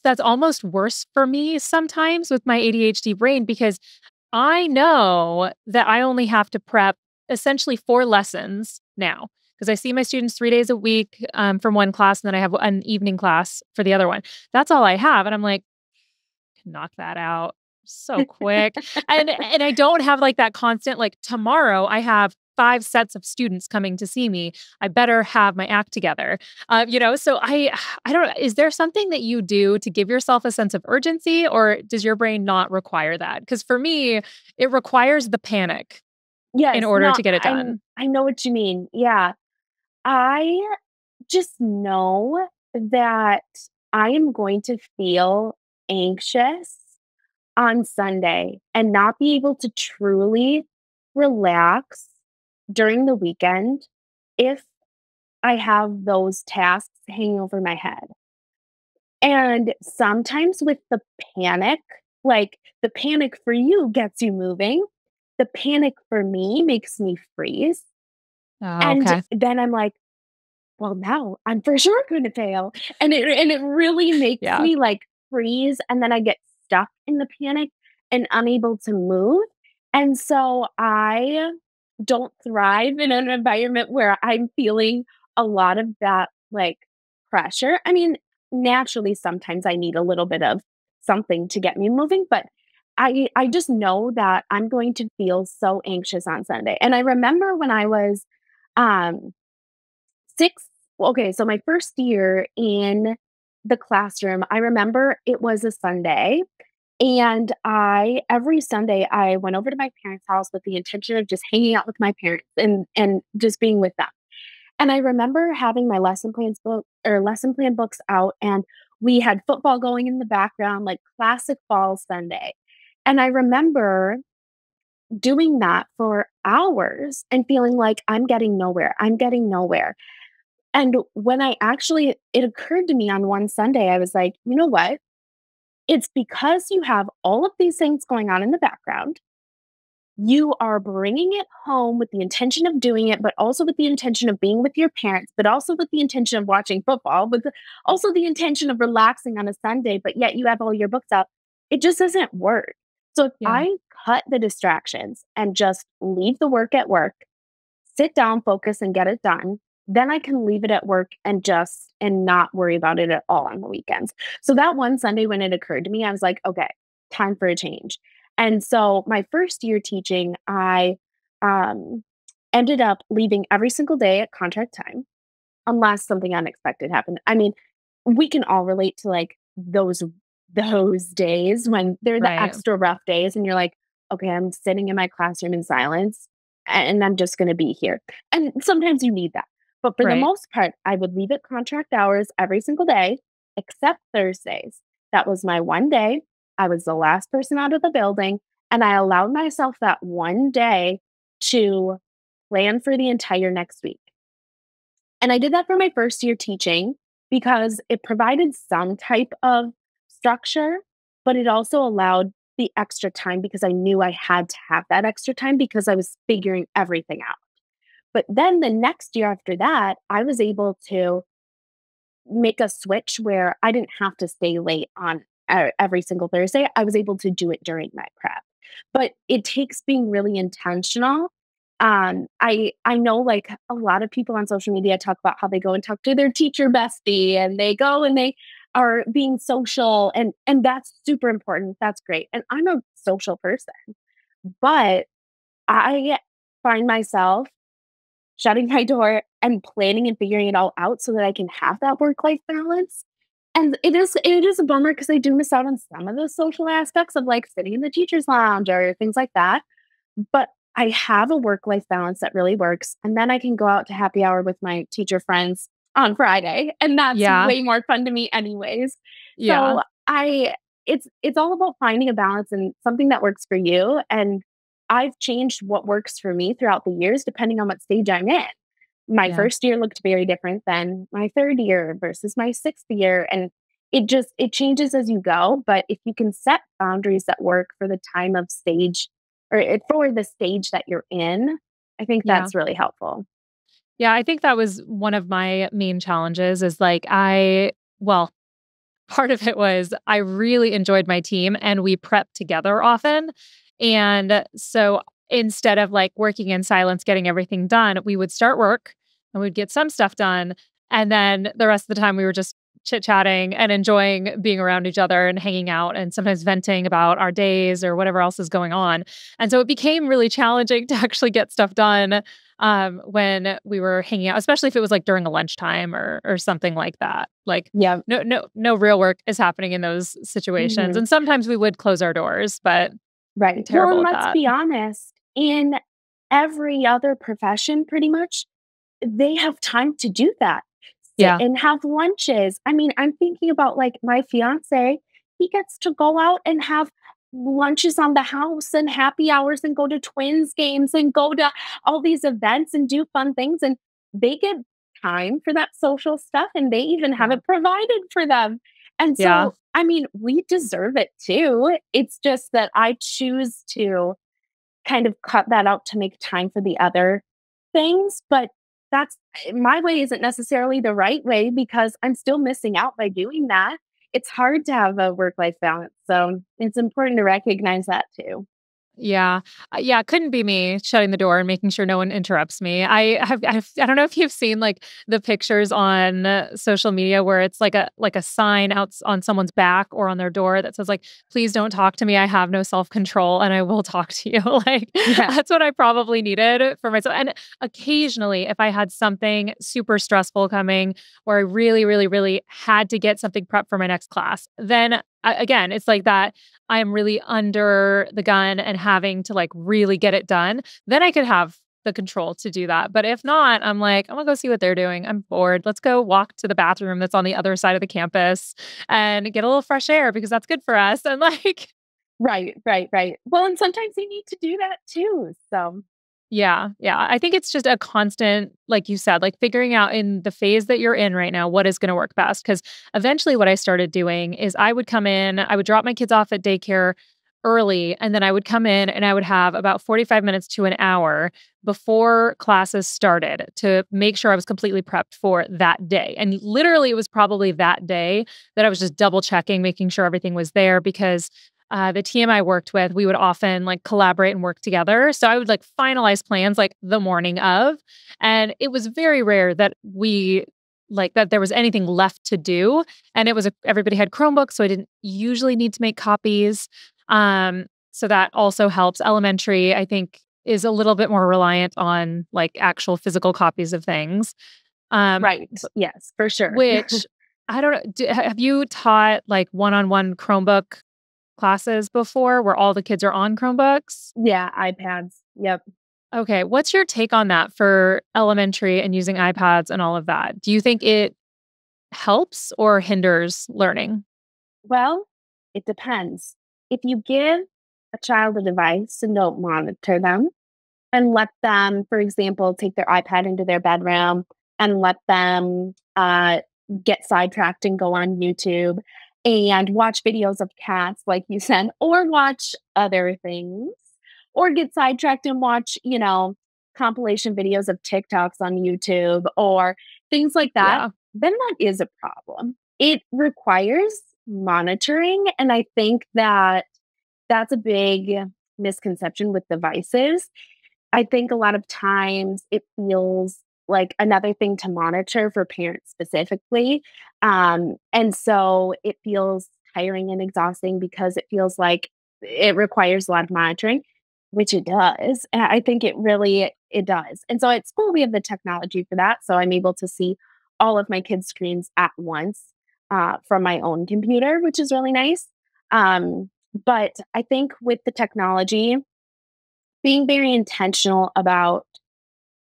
Speaker 1: that's almost worse for me sometimes with my ADHD brain because I know that I only have to prep essentially 4 lessons now because I see my students 3 days a week from one class and then I have an evening class for the other one. That's all I have. And I'm like, knock that out so quick. And I don't have like that constant like tomorrow I have 5 sets of students coming to see me. I better have my act together. So I don't know. Is there something that you do to give yourself a sense of urgency or does your brain not require that? Because for me, it requires the panic in
Speaker 2: Yes,
Speaker 1: order
Speaker 2: no,
Speaker 1: to get it
Speaker 2: I'm
Speaker 1: done.
Speaker 2: I know what you mean. Yeah. I just know that I am going to feel anxious on Sunday and not be able to truly relax during the weekend if I have those tasks hanging over my head. And sometimes with the panic, like the panic for you gets you moving, the panic for me makes me freeze.
Speaker 1: Oh,
Speaker 2: And
Speaker 1: okay.
Speaker 2: then I'm like, well, now I'm for sure going to fail. And it really makes
Speaker 1: Yeah.
Speaker 2: me like freeze and then I get stuck in the panic and unable to move. And so I don't thrive in an environment where I'm feeling a lot of that like pressure. I mean, naturally sometimes I need a little bit of something to get me moving, but I just know that I'm going to feel so anxious on Sunday. And I remember when I was um 6 okay, so my first year in the classroom, I remember it was a Sunday, and I every Sunday, I went over to my parents' house with the intention of just hanging out with my parents and just being with them. And I remember having my lesson plan books out, and we had football going in the background, like classic fall Sunday. And I remember doing that for hours and feeling like I'm getting nowhere. I'm getting nowhere. And when it occurred to me on one Sunday, I was like, you know what? It's because you have all of these things going on in the background. You are bringing it home with the intention of doing it, but also with the intention of being with your parents, but also with the intention of watching football, also the intention of relaxing on a Sunday, but yet you have all your books out. It just doesn't work. So if
Speaker 1: Yeah.
Speaker 2: I cut the distractions and just leave the work at work, sit down, focus, and get it done, then I can leave it at work and not worry about it at all on the weekends. So that one Sunday when it occurred to me, I was like, okay, time for a change. And so my first year teaching, I um, ended up leaving every single day at contract time unless something unexpected happened. I mean, we can all relate to like those days when they're the
Speaker 1: Right.
Speaker 2: extra rough days and you're like, okay, I'm sitting in my classroom in silence and I'm just going to be here. And sometimes you need that. But for the
Speaker 1: Right.
Speaker 2: most part, I would leave at contract hours every single day except Thursdays. That was my one day. I was the last person out of the building and I allowed myself that one day to plan for the entire next week. And I did that for my first year teaching because it provided some type of structure, but it also allowed the extra time because I knew I had to have that extra time because I was figuring everything out. But then the next year after that, I was able to make a switch where I didn't have to stay late on every single Thursday. I was able to do it during my prep. But it takes being really intentional. I know like a lot of people on social media talk about how they go and talk to their teacher bestie and they go and they are being social and that's super important. That's great. And I'm a social person, but I find myself shutting my door and planning and figuring it all out so that I can have that work-life balance. And it is a bummer because I do miss out on some of the social aspects of like sitting in the teacher's lounge or things like that. But I have a work-life balance that really works. And then I can go out to happy hour with my teacher friends on Friday. And that's
Speaker 1: Yeah.
Speaker 2: way more fun to me anyways.
Speaker 1: Yeah.
Speaker 2: So I it's all about finding a balance and something that works for you. And I've changed what works for me throughout the years depending on what stage I'm in. My
Speaker 1: Yeah.
Speaker 2: first year looked very different than my third year versus my sixth year. And it changes as you go. But if you can set boundaries that work for the time of stage for the stage that you're in, I think
Speaker 1: Yeah.
Speaker 2: that's really helpful.
Speaker 1: Yeah, I think that was one of my main challenges is like well, part of it was I really enjoyed my team and we prepped together often. And so instead of like working in silence, getting everything done, we would start work and we'd get some stuff done. And then the rest of the time we were just chit chatting and enjoying being around each other and hanging out and sometimes venting about our days or whatever else is going on. And so it became really challenging to actually get stuff done when we were hanging out, especially if it was like during a lunchtime or something like that. Like
Speaker 2: Yeah.
Speaker 1: no real work is happening in those situations.
Speaker 2: Mhm.
Speaker 1: And sometimes we would close our doors, but I'm
Speaker 2: Right. Well,
Speaker 1: terrible
Speaker 2: and
Speaker 1: at
Speaker 2: let's
Speaker 1: that.
Speaker 2: be honest, in every other profession, pretty much, they have time to do that. Sit
Speaker 1: Yeah.
Speaker 2: and have lunches. I mean, I'm thinking about like my fiance, he gets to go out and have lunches on the house and happy hours and go to twins games and go to all these events and do fun things. And they get time for that social stuff and they even have
Speaker 1: Yeah.
Speaker 2: it provided for them. And
Speaker 1: Yeah.
Speaker 2: so, I mean, we deserve it too. It's just that I choose to kind of cut that out to make time for the other things, but that's my way isn't necessarily the right way because I'm still missing out by doing that. It's hard to have a work-life balance, so it's important to recognize that too.
Speaker 1: Yeah. Yeah, it couldn't be me shutting the door and making sure no one interrupts me. I don't know if you've seen like the pictures on social media where it's like a sign out on someone's back or on their door that says like please don't talk to me. I have no self-control and I will talk to you. Like
Speaker 2: Yeah.
Speaker 1: that's what I probably needed for myself. And occasionally if I had something super stressful coming or I really had to get something prepped for my next class, then again, it's like that I am really under the gun and having to like really get it done, then I could have the control to do that. But if not, I'm like, I'm gonna go see what they're doing. I'm bored. Let's go walk to the bathroom that's on the other side of the campus and get a little fresh air because that's good for us. And like,
Speaker 2: Right, right, right. Well, and sometimes you need to do that too. So,
Speaker 1: yeah, yeah. I think it's just a constant, like you said, like figuring out in the phase that you're in right now, what is going to work best. Cause eventually, what I started doing is I would come in, I would drop my kids off at daycare early, and then I would come in and I would have about 45 minutes to an hour before classes started to make sure I was completely prepped for that day. And literally, it was probably that day that I was just double checking, making sure everything was there because the team I worked with, we would often like collaborate and work together. So I would like finalize plans like the morning of. And it was very rare that that there was anything left to do. And it was everybody had Chromebooks. So I didn't usually need to make copies. So that also helps. Elementary, I think, is a little bit more reliant on like actual physical copies of things. Um,
Speaker 2: right. Yes, for sure.
Speaker 1: which I don't know. Have you taught like one-on-one Chromebook classes before where all the kids are on Chromebooks?
Speaker 2: Yeah, iPads. Yep.
Speaker 1: Okay. What's your take on that for elementary and using iPads and all of that? Do you think it helps or hinders learning?
Speaker 2: Well, it depends. If you give a child a device and don't monitor them and let them, for example, take their iPad into their bedroom and let them get sidetracked and go on YouTube and watch videos of cats, like you said, or watch other things, or get sidetracked and watch, compilation videos of TikToks on YouTube or things like that,
Speaker 1: Yeah.
Speaker 2: then that is a problem. It requires monitoring. And I think that that's a big misconception with devices. I think a lot of times it feels like another thing to monitor for parents specifically. And so it feels tiring and exhausting because it feels like it requires a lot of monitoring, which it does. And I think it does. And so at school we have the technology for that. So I'm able to see all of my kids' screens at once from my own computer, which is really nice. But I think with the technology, being very intentional about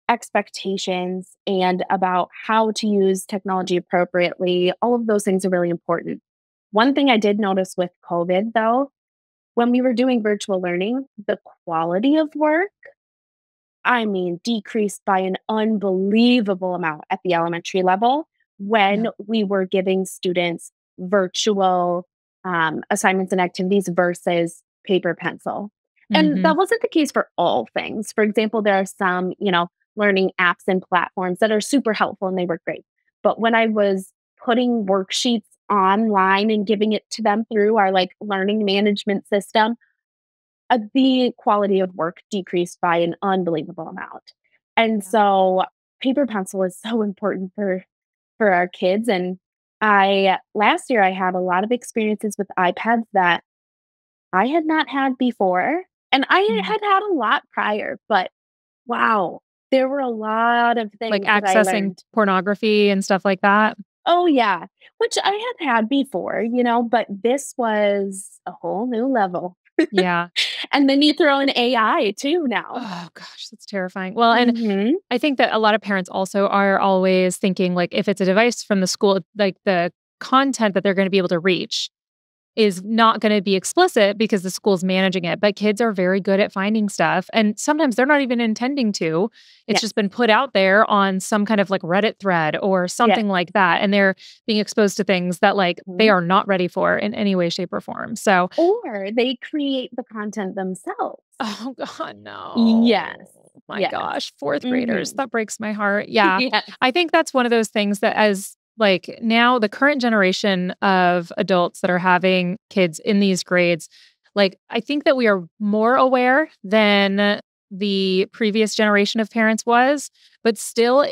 Speaker 2: expectations and about how to use technology appropriately, all of those things are really important. One thing I did notice with COVID, though, when we were doing virtual learning, the quality of work, I mean, decreased by an unbelievable amount at the elementary level when
Speaker 1: Yeah.
Speaker 2: we were giving students virtual assignments and activities versus paper pencil. And
Speaker 1: Hmm.
Speaker 2: that wasn't the case for all things. For example, there are some, learning apps and platforms that are super helpful and they work great. But when I was putting worksheets online and giving it to them through our like learning management system, the quality of work decreased by an unbelievable amount. And
Speaker 1: Yeah.
Speaker 2: so paper pencil is so important for our kids. And I last year I had a lot of experiences with iPads that I had not had before. And I
Speaker 1: Mhm.
Speaker 2: had had a lot prior, but wow, there were a lot of
Speaker 1: Like
Speaker 2: things that I
Speaker 1: accessing
Speaker 2: learned.
Speaker 1: pornography and stuff like that.
Speaker 2: Oh yeah, which I had before, but this was a whole new level.
Speaker 1: Yeah.
Speaker 2: And then you throw in AI too now.
Speaker 1: Oh gosh, that's terrifying. Well, and
Speaker 2: Mhm.
Speaker 1: I think that a lot of parents also are always thinking like if it's a device from the school, like the content that they're going to be able to reach is not going to be explicit because the school's managing it. But kids are very good at finding stuff. And sometimes they're not even intending to. It's
Speaker 2: Yes.
Speaker 1: just been put out there on some kind of like Reddit thread or
Speaker 2: Yes.
Speaker 1: something like that. And they're being exposed to things that like they
Speaker 2: Mhm.
Speaker 1: are not ready for in any way, shape, or form. So,
Speaker 2: Or they create the content themselves.
Speaker 1: oh God,
Speaker 2: Yes.
Speaker 1: no. My
Speaker 2: Yes.
Speaker 1: gosh, fourth graders.
Speaker 2: Mhm.
Speaker 1: That breaks my heart. Yeah.
Speaker 2: Yes.
Speaker 1: I think that's one of those things that as like now the current generation of adults that are having kids in these grades, like I think that we are more aware than the previous generation of parents was, but still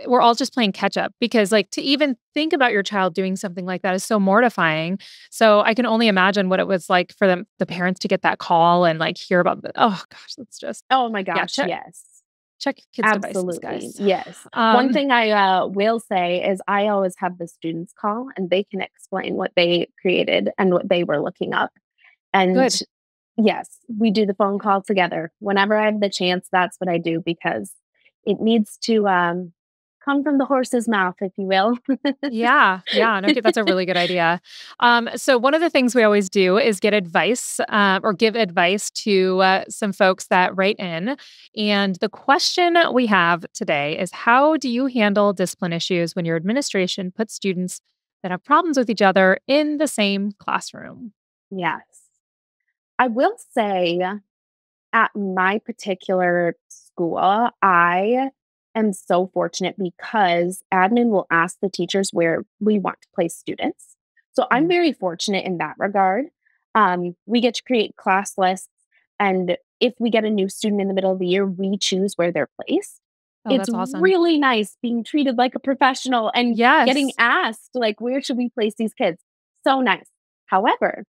Speaker 1: we're all just playing catch up because like to even think about your child doing something like that is so mortifying. So I can only imagine what it was like for them, the parents to get that call and like hear about the, oh gosh, that's just,
Speaker 2: Oh my
Speaker 1: yeah,
Speaker 2: gosh, yes.
Speaker 1: check kids' devices,
Speaker 2: Absolutely.
Speaker 1: guys.
Speaker 2: Yes. One
Speaker 1: Um,
Speaker 2: thing I will say is I always have the students call and they can explain what they created and what they were looking up. And
Speaker 1: good.
Speaker 2: Yes, we do the phone call together. Whenever I have the chance, that's what I do because it needs to, come from the horse's mouth, if you will.
Speaker 1: Yeah, yeah, no, okay, that's a really good idea. So one of the things we always do is get advice or give advice to some folks that write in. And the question we have today is, how do you handle discipline issues when your administration puts students that have problems with each other in the same classroom?
Speaker 2: Yes. I will say at my particular school, I am so fortunate because admin will ask the teachers where we want to place students. So I'm
Speaker 1: Mhm.
Speaker 2: very fortunate in that regard. We get to create class lists, and if we get a new student in the middle of the year, we choose where they're placed.
Speaker 1: Oh,
Speaker 2: It's
Speaker 1: that's awesome.
Speaker 2: really nice being treated like a professional and getting
Speaker 1: Yes.
Speaker 2: asked, like, where should we place these kids? So nice. However,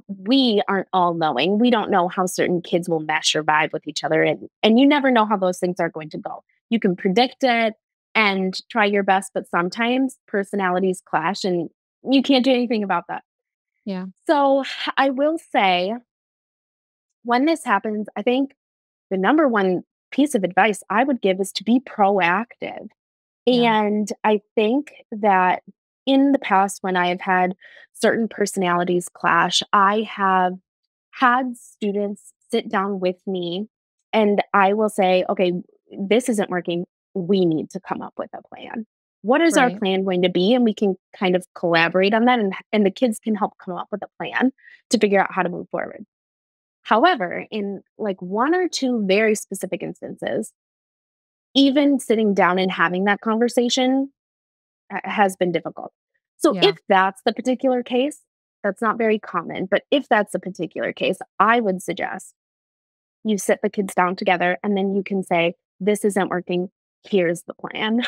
Speaker 2: we aren't all knowing. We don't know how certain kids will mesh or vibe with each other. And you never know how those things are going to go. You can predict it and try your best, but sometimes personalities clash and you can't do anything about that.
Speaker 1: Yeah.
Speaker 2: So I will say when this happens, I think the number one piece of advice I would give is to be proactive.
Speaker 1: Yeah.
Speaker 2: And I think that in the past, when I have had certain personalities clash, I have had students sit down with me and I will say, okay, this isn't working. We need to come up with a plan. What is our
Speaker 1: Right.
Speaker 2: plan going to be? And we can kind of collaborate on that, and the kids can help come up with a plan to figure out how to move forward. However, in like one or two very specific instances, even sitting down and having that conversation has been difficult. So
Speaker 1: Yeah.
Speaker 2: if that's the particular case, that's not very common, but if that's the particular case, I would suggest you sit the kids down together and then you can say, this isn't working. Here's the plan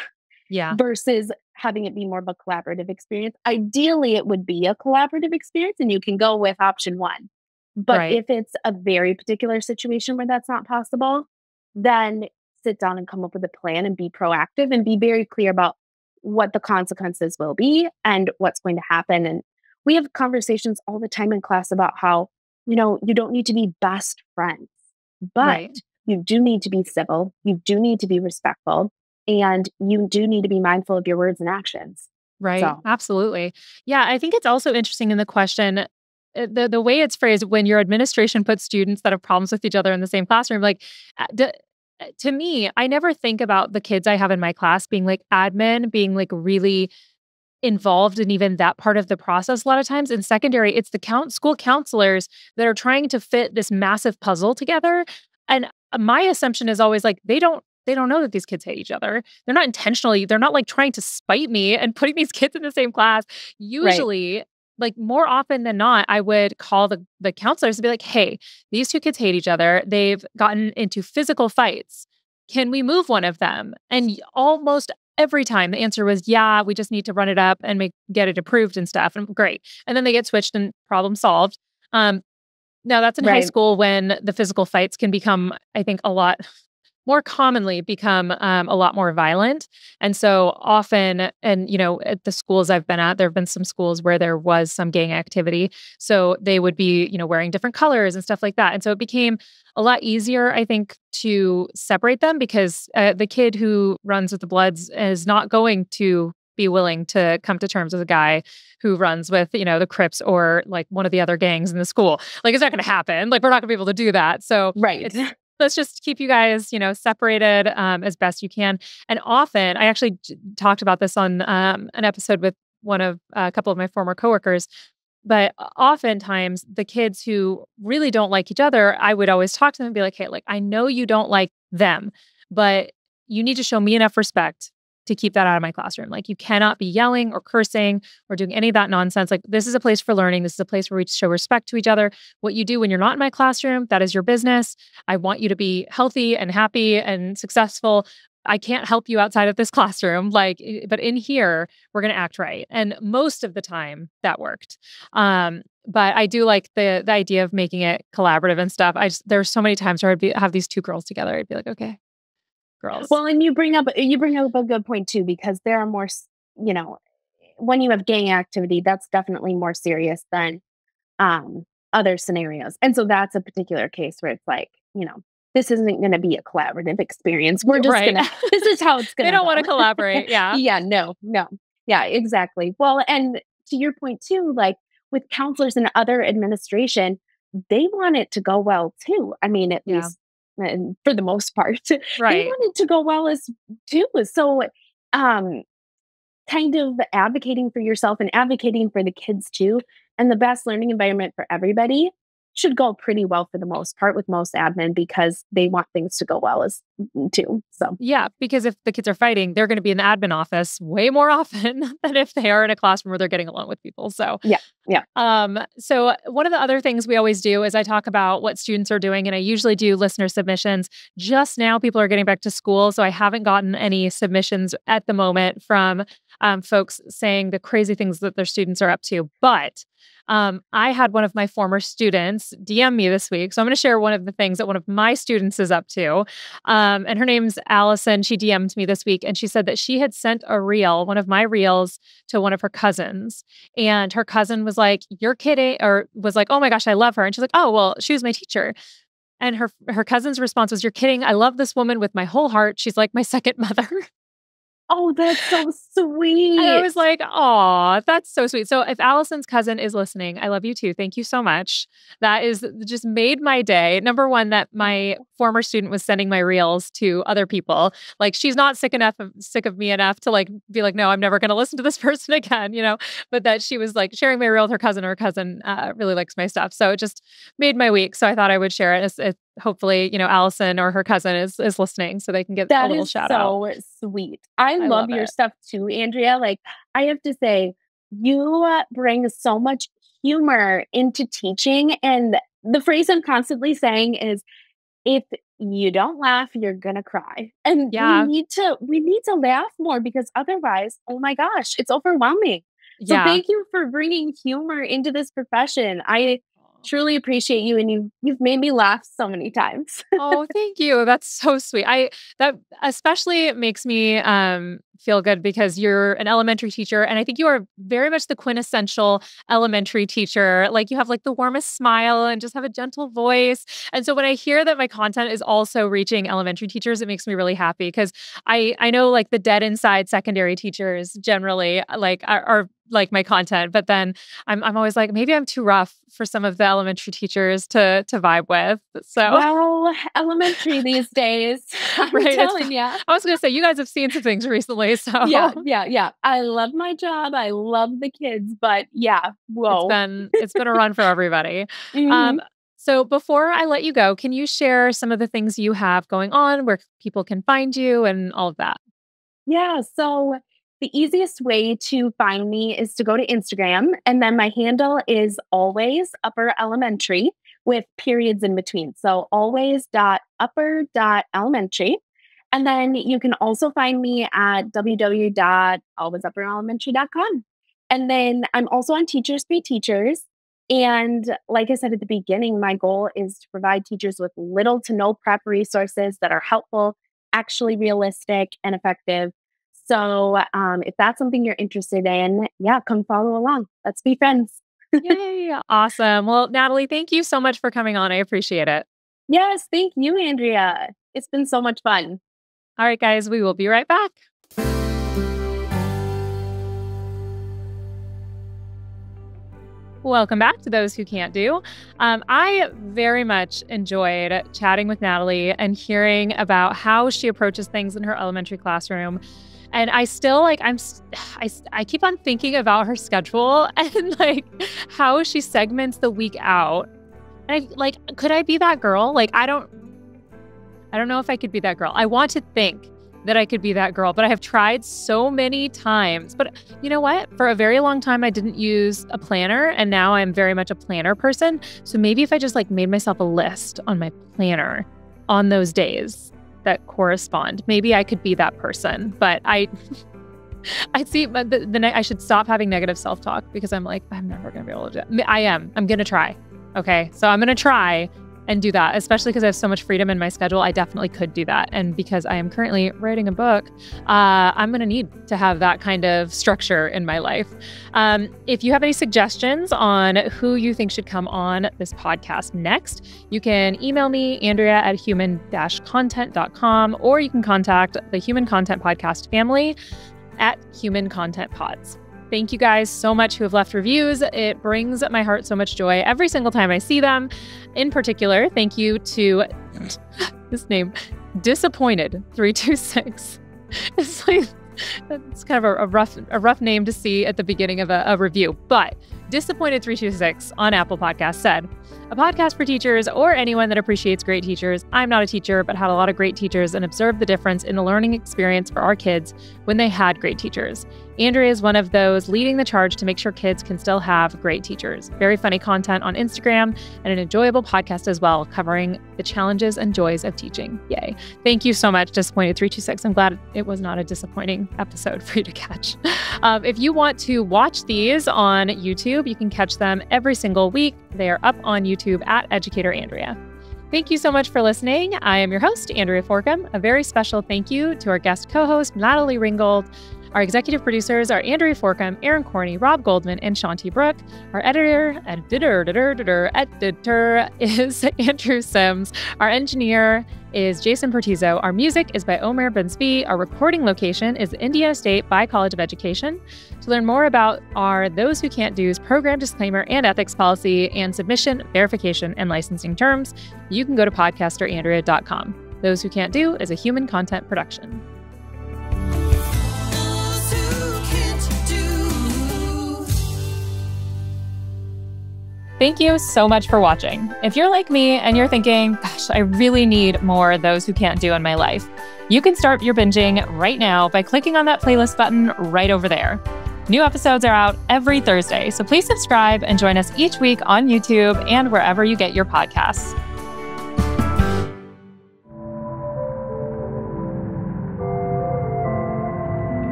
Speaker 1: Yeah.
Speaker 2: versus having it be more of a collaborative experience. Ideally, it would be a collaborative experience and you can go with option one. But
Speaker 1: Right.
Speaker 2: if it's a very particular situation where that's not possible, then sit down and come up with a plan and be proactive and be very clear about what the consequences will be and what's going to happen. And we have conversations all the time in class about how, you don't need to be best friends, but
Speaker 1: Right.
Speaker 2: you do need to be civil, you do need to be respectful, and you do need to be mindful of your words and actions.
Speaker 1: Right.
Speaker 2: So,
Speaker 1: Absolutely. Yeah, I think it's also interesting in the question, the way it's phrased when your administration puts students that have problems with each other in the same classroom. Like, to me, I never think about the kids I have in my class being like admin, being like really involved in even that part of the process. A lot of times in secondary, it's the school counselors that are trying to fit this massive puzzle together. And my assumption is always like they don't know that these kids hate each other. They're not intentionally, they're not like trying to spite me and putting these kids in the same class.
Speaker 2: right,
Speaker 1: Usually, like more often than not, I would call the counselors to be like, hey, these two kids hate each other. They've gotten into physical fights. Can we move one of them? And almost every time the answer was, yeah, we just need to run it up and get it approved and stuff. And great. And then they get switched and problem solved. Um, Now that's in high
Speaker 2: right.
Speaker 1: school when the physical fights can become, I think, a lot more commonly become a lot more violent. And so often, and at the schools I've been at, there have been some schools where there was some gang activity. So they would be, wearing different colors and stuff like that. And so it became a lot easier, I think, to separate them because the kid who runs with the Bloods is not going to be willing to come to terms with a guy who runs with, the Crips or like one of the other gangs in the school. Like, it's not going to happen. Like, we're not going to be able to do that. So
Speaker 2: Right.
Speaker 1: it's let's just keep you guys, separated as best you can. And often, I actually talked about this on an episode with a couple of my former coworkers. But oftentimes, the kids who really don't like each other, I would always talk to them and be like, "Hey, like I know you don't like them, but you need to show me enough respect to keep that out of my classroom. Like you cannot be yelling or cursing or doing any of that nonsense. Like this is a place for learning. This is a place where we show respect to each other. What you do when you're not in my classroom, that is your business. I want you to be healthy and happy and successful. I can't help you outside of this classroom. But in here, we're going to act right." And most of the time that worked. But I do like the idea of making it collaborative and stuff. There's so many times where have these two girls together. I'd be like, okay, girls.
Speaker 2: Well, and you bring up a good point too, because there are more, you know, when you have gang activity, that's definitely more serious than other scenarios. And so that's a particular case where it's like, this isn't going to be a collaborative experience. We're just
Speaker 1: Right.
Speaker 2: going to, this is how it's going
Speaker 1: They
Speaker 2: to
Speaker 1: don't want to
Speaker 2: go.
Speaker 1: collaborate. Yeah.
Speaker 2: Yeah, no, no. Yeah, exactly. Well, and to your point too, like with counselors and other administration, they want it to go well too. I mean, at
Speaker 1: Yeah.
Speaker 2: least and for the most part, they
Speaker 1: Right.
Speaker 2: want it to go well as too. So, um, kind of advocating for yourself and advocating for the kids too, and the best learning environment for everybody should go pretty well for the most part with most admin because they want things to go well as too. So
Speaker 1: Yeah, because if the kids are fighting, they're going to be in the admin office way more often than if they are in a classroom where they're getting along with people. So,
Speaker 2: yeah, yeah.
Speaker 1: so one of the other things we always do is I talk about what students are doing, and I usually do listener submissions. Just now, people are getting back to school, so I haven't gotten any submissions at the moment from folks saying the crazy things that their students are up to. But I had one of my former students DM me this week, so I'm going to share one of the things that one of my students is up to. And her name's Allison. She DM'd me this week and she said that she had sent a reel, one of my reels, to one of her cousins. And her cousin was like, "You're kidding," or was like, "Oh my gosh, I love her." And she's like, "Oh, well, she was my teacher." And her cousin's response was, "You're kidding. I love this woman with my whole heart. She's like my second mother."
Speaker 2: Oh, that's so
Speaker 1: And I
Speaker 2: sweet.
Speaker 1: was like, "Aw, that's so sweet." So if Allison's cousin is listening, I love you too. Thank you so much. That is just made my day. Number one, that my former student was sending my reels to other people. Like she's not sick of me enough to like be like, "No, I'm never going to listen to this person again," but that she was like sharing my reel with her cousin. Her cousin really likes my stuff. So it just made my week. So I thought I would share it. Hopefully, Allison or her cousin is listening so they can get a
Speaker 2: That
Speaker 1: little
Speaker 2: is
Speaker 1: shout out.
Speaker 2: so sweet. I
Speaker 1: I
Speaker 2: love
Speaker 1: love
Speaker 2: your
Speaker 1: it.
Speaker 2: stuff too, Andrea. Like, I have to say, you bring so much humor into teaching. And the phrase I'm constantly saying is, if you don't laugh, you're gonna cry. And
Speaker 1: Yeah.
Speaker 2: we need to laugh more because otherwise, oh my gosh, it's overwhelming. So
Speaker 1: Yeah.
Speaker 2: thank you for bringing humor into this profession. I truly appreciate you and you've made me laugh so many times.
Speaker 1: Oh, thank you. That's so sweet. That especially makes me feel good because you're an elementary teacher and I think you are very much the quintessential elementary teacher. Like you have like the warmest smile and just have a gentle voice. And so when I hear that my content is also reaching elementary teachers, it makes me really happy because I know like the dead inside secondary teachers generally like are like my content, but then I'm always like maybe I'm too rough for some of the elementary teachers to vibe with. So
Speaker 2: Well, elementary these days, I'm
Speaker 1: right.
Speaker 2: telling you.
Speaker 1: I was gonna say you guys have seen some things recently,
Speaker 2: Yeah,
Speaker 1: so
Speaker 2: yeah, yeah. I love my job. I love the kids, but yeah,
Speaker 1: it's
Speaker 2: whoa.
Speaker 1: been a run for everybody. Um,
Speaker 2: Mhm.
Speaker 1: so before I let you go, can you share some of the things you have going on, where people can find you, and all of that?
Speaker 2: Yeah, so the easiest way to find me is to go to Instagram, and then my handle is always upper elementary with periods in between. So always.upper.elementary. And then you can also find me at www.alwaysupperelementary.com. And then I'm also on Teachers Pay Teachers. And like I said at the beginning, my goal is to provide teachers with little to no prep resources that are helpful, actually realistic, and effective. So if that's something you're interested in, yeah, come follow along. Let's be friends.
Speaker 1: Yay! Awesome. Well, Natalie, thank you so much for coming on. I appreciate it.
Speaker 2: Yes, thank you, Andrea. It's been so much fun.
Speaker 1: All right, guys, we will be right back. Welcome back to Those Who Can't Do. I very much enjoyed chatting with Natalie and hearing about how she approaches things in her elementary classroom. And I still like I keep on thinking about her schedule and like how she segments the week out. And I like could I be that girl? Like I don't know if I could be that girl. I want to think that I could be that girl, but I have tried so many times. But you know what? For a very long time, I didn't use a planner, and now I'm very much a planner person. So maybe if I just like made myself a list on my planner on those days that correspond, maybe I could be that person. But I see I should stop having negative self-talk because I'm like, I'm never going to be able to do it. I am. I'm going to try. Okay. So I'm going to try. and do that, especially because I have so much freedom in my schedule. I definitely could do that. And because I am currently writing a book, I'm going to need to have that kind of structure in my life. If you have any suggestions on who you think should come on this podcast next, you can email me, Andrea@human-content.com, or you can contact the Human Content Podcast family at Human Content Pods. Thank you guys so much who have left reviews. It brings my heart so much joy every single time I see them. In particular, thank you to this name, Disappointed326. It's like, it's kind of a rough name to see at the beginning of a review, but Disappointed326 on Apple Podcasts said, a podcast for teachers or anyone that appreciates great teachers. I'm not a teacher, but had a lot of great teachers and observed the difference in the learning experience for our kids when they had great teachers. Andrea is one of those leading the charge to make sure kids can still have great teachers. Very funny content on Instagram and an enjoyable podcast as well, covering the challenges and joys of teaching. Yay. Thank you so much, Disappointed326. I'm glad it was not a disappointing episode for you to catch. If you want to watch these on YouTube, you can catch them every single week. They are up on YouTube at Educator Andrea. Thank you so much for listening. I am your host, Andrea Forkham. A very special thank you to our guest co-host, Natalie Ringold. Our executive producers are Andrea Forkham, Aaron Corney, Rob Goldman, and Shanti Brooke. Our editor is Andrew Sims. Our engineer is Jason Pertizo. Our music is by Omer Bensby. Our recording location is Indiana State by College of Education. To learn more about our Those Who Can't Do's program disclaimer and ethics policy and submission, verification, and licensing terms, you can go to podcasterandrea.com. Those Who Can't Do is a human content production. Thank you so much for watching. If you're like me and you're thinking, gosh, I really need more Those Who Can't Do in my life, you can start your binging right now by clicking on that playlist button right over there. New episodes are out every Thursday, so please subscribe and join us each week on YouTube and wherever you get your podcasts.